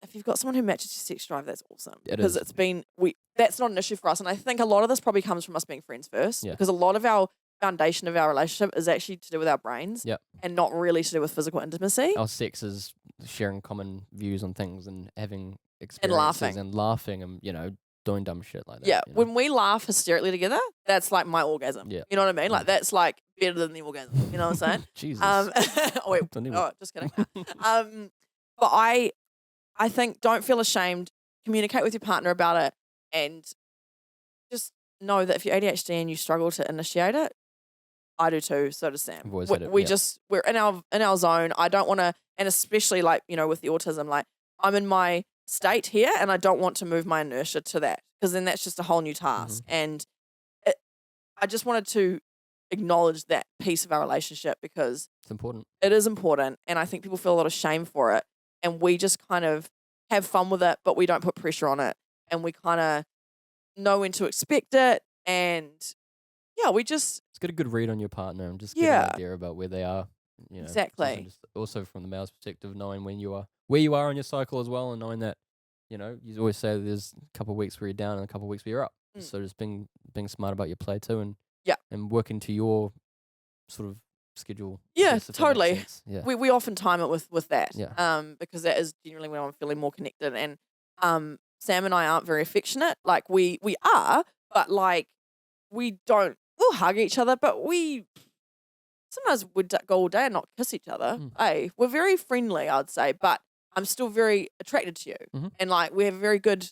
Speaker 1: if you've got someone who matches your sex drive, that's awesome. Because that's not an issue for us. And I think a lot of this probably comes from us being friends first. Because a lot of our foundation of our relationship is actually to do with our brains and not really to do with physical intimacy.
Speaker 2: Our sex is sharing common views on things and having experiences and laughing and, doing dumb shit like that.
Speaker 1: Yeah, when we laugh hysterically together, that's like my orgasm.
Speaker 2: Yeah.
Speaker 1: You know what I mean? Like that's like better than the orgasm. You know what I'm saying?
Speaker 2: Jesus.
Speaker 1: Oh wait, just kidding. But I think don't feel ashamed. Communicate with your partner about it, and just know that if you're ADHD and you struggle to initiate it, I do too. So does Sam. We're in our zone. I don't want to, and especially like with the autism, like I'm in my state here, and I don't want to move my inertia to that because then that's just a whole new task. And I just wanted to acknowledge that piece of our relationship because
Speaker 2: it's important.
Speaker 1: It is important, and I think people feel a lot of shame for it, and we just kind of have fun with it, but we don't put pressure on it, and we kind of know when to expect it, and we just
Speaker 2: get a good read on your partner and just get an idea about where they are.
Speaker 1: Exactly.
Speaker 2: Just also from the male's perspective, knowing where you are on your cycle as well, and knowing that you always say there's a couple of weeks where you're down and a couple of weeks where you're up. So just being smart about your play too, and working to your sort of schedule.
Speaker 1: Yeah, totally.
Speaker 2: Yeah.
Speaker 1: We often time it with that.
Speaker 2: Yeah.
Speaker 1: Because that is generally when I'm feeling more connected, and Sam and I aren't very affectionate. Like we are, but like we don't. We'll hug each other, but we sometimes would go all day and not kiss each other. Hey, we're very friendly, I'd say, but I'm still very attracted to you, and like we have a very good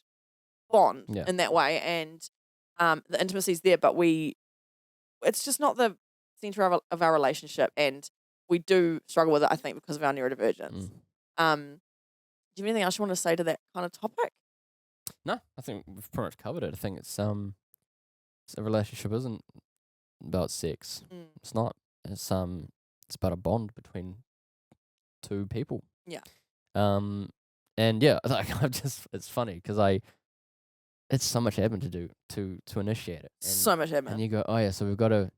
Speaker 1: bond in that way, and the intimacy's there, but it's just not the center of our relationship, and we do struggle with it, I think, because of our neurodivergence. Do you have anything else you want to say to that kind of topic?
Speaker 2: No, I think we've pretty much covered it. I think it's a relationship isn't about sex. It's not. It's about a bond between two people.
Speaker 1: Yeah.
Speaker 2: And like it's funny because it's so much admin to do to initiate it.
Speaker 1: So much admin.
Speaker 2: And you go, oh yeah, so we've got to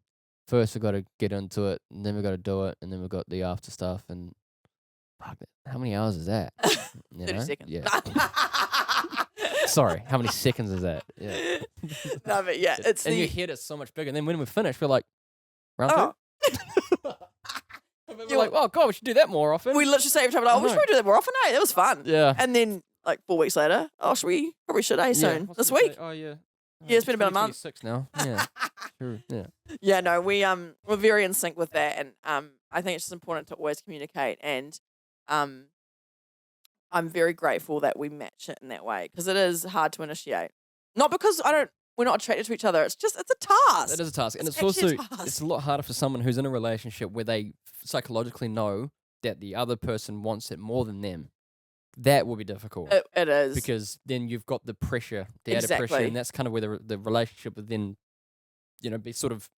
Speaker 2: get into it, and then we've got to do it, and then we've got the after stuff, and fuck it. How many hours is that?
Speaker 1: 30 seconds.
Speaker 2: Yeah. Sorry, how many seconds is that? Yeah.
Speaker 1: No, but yeah, it's
Speaker 2: and
Speaker 1: the...
Speaker 2: your head is so much bigger. And then when we finish, we're like, round
Speaker 1: Oh.
Speaker 2: two? We're like, oh, God, we should do that more often.
Speaker 1: We literally say every time, like, oh, we should do that more often, eh? That was fun.
Speaker 2: Yeah.
Speaker 1: And then, like, 4 weeks later, oh, probably should, soon.
Speaker 2: What's
Speaker 1: This
Speaker 2: the
Speaker 1: week.
Speaker 2: date? Oh, yeah.
Speaker 1: Yeah, it's been about a month.
Speaker 2: 6 now. Yeah. True. Yeah.
Speaker 1: Yeah, no, we're very in sync with that, and I think it's just important to always communicate, and I'm very grateful that we match it in that way, because it is hard to initiate. Not because we're not attracted to each other. It's a task.
Speaker 2: It is a task, and it's
Speaker 1: actually
Speaker 2: also
Speaker 1: a task.
Speaker 2: it's a lot harder for someone who's in a relationship where they psychologically know that the other person wants it more than them. That will be difficult.
Speaker 1: It is,
Speaker 2: because then you've got the pressure, the added
Speaker 1: Exactly.
Speaker 2: pressure, and that's kind of where the relationship would then, be sort of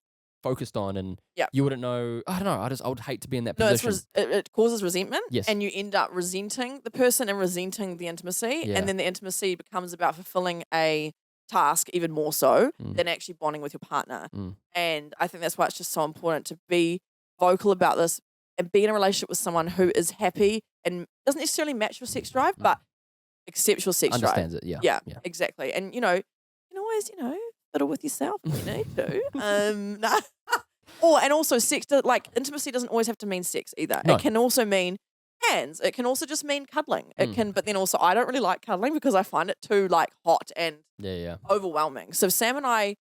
Speaker 2: focused on, and
Speaker 1: Yep.
Speaker 2: you wouldn't know. I don't know. I would hate to be in that
Speaker 1: No,
Speaker 2: position.
Speaker 1: it causes resentment,
Speaker 2: Yes.
Speaker 1: and you end up resenting the person and resenting the intimacy,
Speaker 2: Yeah.
Speaker 1: and then the intimacy becomes about fulfilling a task even more so
Speaker 2: Mm.
Speaker 1: than actually bonding with your partner.
Speaker 2: Mm.
Speaker 1: And I think that's why it's just so important to be vocal about this and be in a relationship with someone who is happy and doesn't necessarily match your sex drive,
Speaker 2: No.
Speaker 1: but accepts your sex drive.
Speaker 2: Understands it. Yeah.
Speaker 1: Yeah, exactly. And, you can always, fiddle with yourself if you need to. Nah. And also sex, intimacy doesn't always have to mean sex either.
Speaker 2: No.
Speaker 1: It can also mean hands. It can also just mean cuddling. It
Speaker 2: Mm.
Speaker 1: can, but then also I don't really like cuddling because I find it too hot and
Speaker 2: Yeah.
Speaker 1: overwhelming. So Sam and I,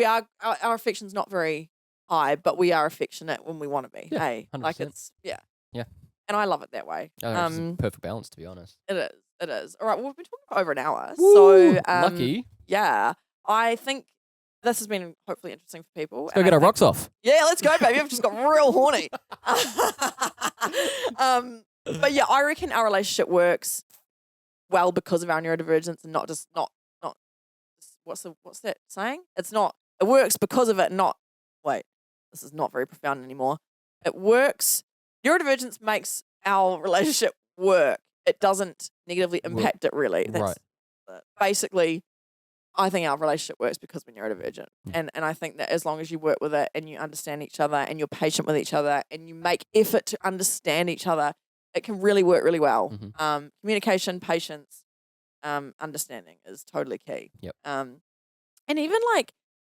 Speaker 1: our affection's not very high, but we are affectionate when we want to be.
Speaker 2: Yeah,
Speaker 1: Hey,
Speaker 2: 100%.
Speaker 1: yeah.
Speaker 2: Yeah.
Speaker 1: And I love it that way.
Speaker 2: I think it's a perfect balance, to be honest.
Speaker 1: It is. All right. Well, we've been talking for over an hour.
Speaker 2: Woo!
Speaker 1: So,
Speaker 2: Lucky.
Speaker 1: yeah, I think this has been hopefully interesting for people.
Speaker 2: Let's go get our rocks off.
Speaker 1: Yeah, let's go, baby. I've just got real horny. But yeah, I reckon our relationship works well because of our neurodivergence, and not what's that saying? It works because of it, not wait, this is not very profound anymore. It works. Neurodivergence makes our relationship work. It doesn't negatively impact it really.
Speaker 2: Right.
Speaker 1: Basically, I think our relationship works because we're neurodivergent.
Speaker 2: Mm.
Speaker 1: And I think that as long as you work with it and you understand each other and you're patient with each other and you make effort to understand each other, it can really work really well.
Speaker 2: Mhm.
Speaker 1: Communication, patience, understanding is totally key.
Speaker 2: Yep.
Speaker 1: And even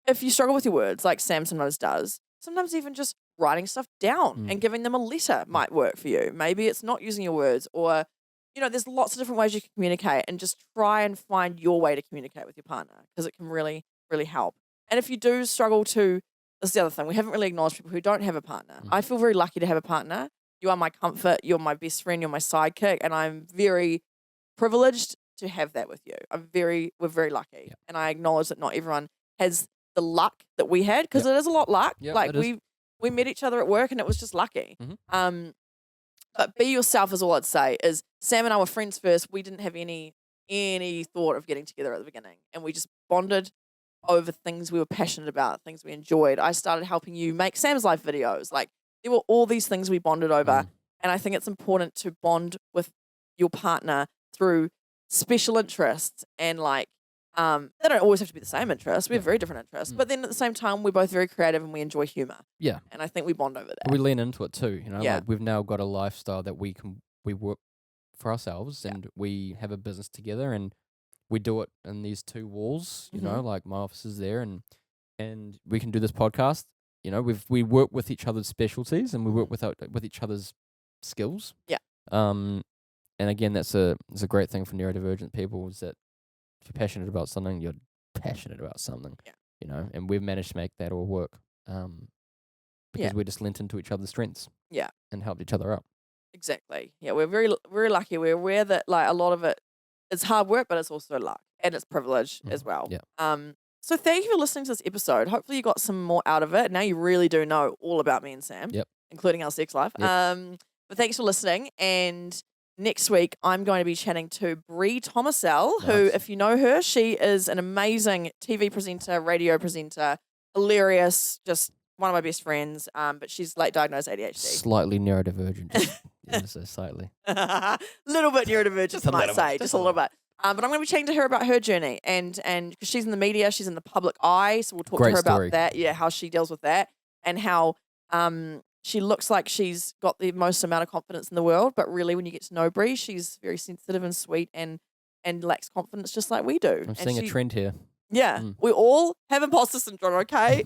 Speaker 1: if you struggle with your words, like Sam sometimes does, sometimes even just writing stuff down and giving them a letter might work for you. Maybe it's not using your words, or there's lots of different ways you can communicate, and just try and find your way to communicate with your partner, because it can really, really help. And if you do struggle to, this is the other thing, we haven't really acknowledged people who don't have a partner. I feel very lucky to have a partner. You are my comfort, you're my best friend, you're my sidekick, and I'm very privileged to have that with you. We're very lucky.
Speaker 2: Yep.
Speaker 1: And I acknowledge that not everyone has the luck that we had, because it is a lot luck.
Speaker 2: Yep,
Speaker 1: We met each other at work and it was just lucky.
Speaker 2: Mhm.
Speaker 1: But be yourself is all I'd say. Is Sam and I were friends first. We didn't have any thought of getting together at the beginning, and we just bonded over things we were passionate about, things we enjoyed. I started helping you make Sam's life videos. There were all these things we bonded over, and I think it's important to bond with your partner through special interests, and they don't always have to be the same interests. We have very different interests, but then at the same time, we're both very creative and we enjoy humor. Yeah, and I think we bond over that.
Speaker 2: We lean into it too.
Speaker 1: Yeah.
Speaker 2: We've now got a lifestyle that we work for ourselves, and we have a business together, and we do it in these two walls. Like my office is there, and we can do this podcast. We work with each other's specialties, and we work with each other's skills.
Speaker 1: Yeah.
Speaker 2: And again, it's a great thing for neurodivergent people, is that if you're passionate about something, you're passionate about something.
Speaker 1: Yeah.
Speaker 2: And we've managed to make that all work. Because we just lent into each other's strengths.
Speaker 1: Yeah.
Speaker 2: And helped each other out.
Speaker 1: Exactly. Yeah, we're very, very lucky. We're aware that a lot of it is hard work, but it's also luck, and it's privilege as well.
Speaker 2: Yeah.
Speaker 1: So thank you for listening to this episode. Hopefully you got some more out of it. Now you really do know all about me and Sam.
Speaker 2: Yep.
Speaker 1: Including our sex life.
Speaker 2: Yep.
Speaker 1: But thanks for listening. And next week I'm going to be chatting to Bree Thomasell, who,
Speaker 2: Nice.
Speaker 1: if you know her, she is an amazing TV presenter, radio presenter, hilarious, just one of my best friends. But she's late diagnosed ADHD.
Speaker 2: Slightly neurodivergent. So slightly.
Speaker 1: Little bit neurodivergent,
Speaker 2: Just a
Speaker 1: I might
Speaker 2: little
Speaker 1: say,
Speaker 2: bit,
Speaker 1: just a little bit. But I'm going to be chatting to her about her journey, and because she's in the media, she's in the public eye, so we'll talk
Speaker 2: Great
Speaker 1: to her
Speaker 2: story.
Speaker 1: about that. Yeah, how she deals with that, and how she looks like she's got the most amount of confidence in the world, but really when you get to know Bree, she's very sensitive and sweet and lacks confidence just like we do.
Speaker 2: I'm seeing a trend here.
Speaker 1: Yeah, we all have imposter syndrome, okay?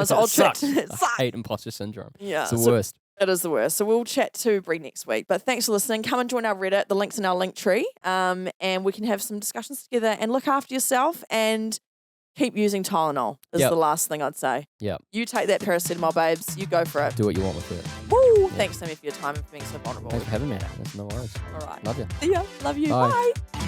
Speaker 1: So I'll
Speaker 2: sucks.
Speaker 1: chat.
Speaker 2: I hate imposter syndrome.
Speaker 1: Yeah,
Speaker 2: It's the worst.
Speaker 1: It is the worst. So we'll chat to Bree next week. But thanks for listening. Come and join our Reddit. The link's in our link tree. And we can have some discussions together and look after yourself and keep using Tylenol is the last thing I'd say.
Speaker 2: Yeah.
Speaker 1: You take that paracetamol, babes. You go for it.
Speaker 2: Do what you want with it.
Speaker 1: Woo! Thanks, Sammy, for your time and for being so vulnerable.
Speaker 2: Thanks for having me. That's no worries.
Speaker 1: All right.
Speaker 2: Love you.
Speaker 1: See ya. Love you.
Speaker 2: Bye.
Speaker 1: Bye.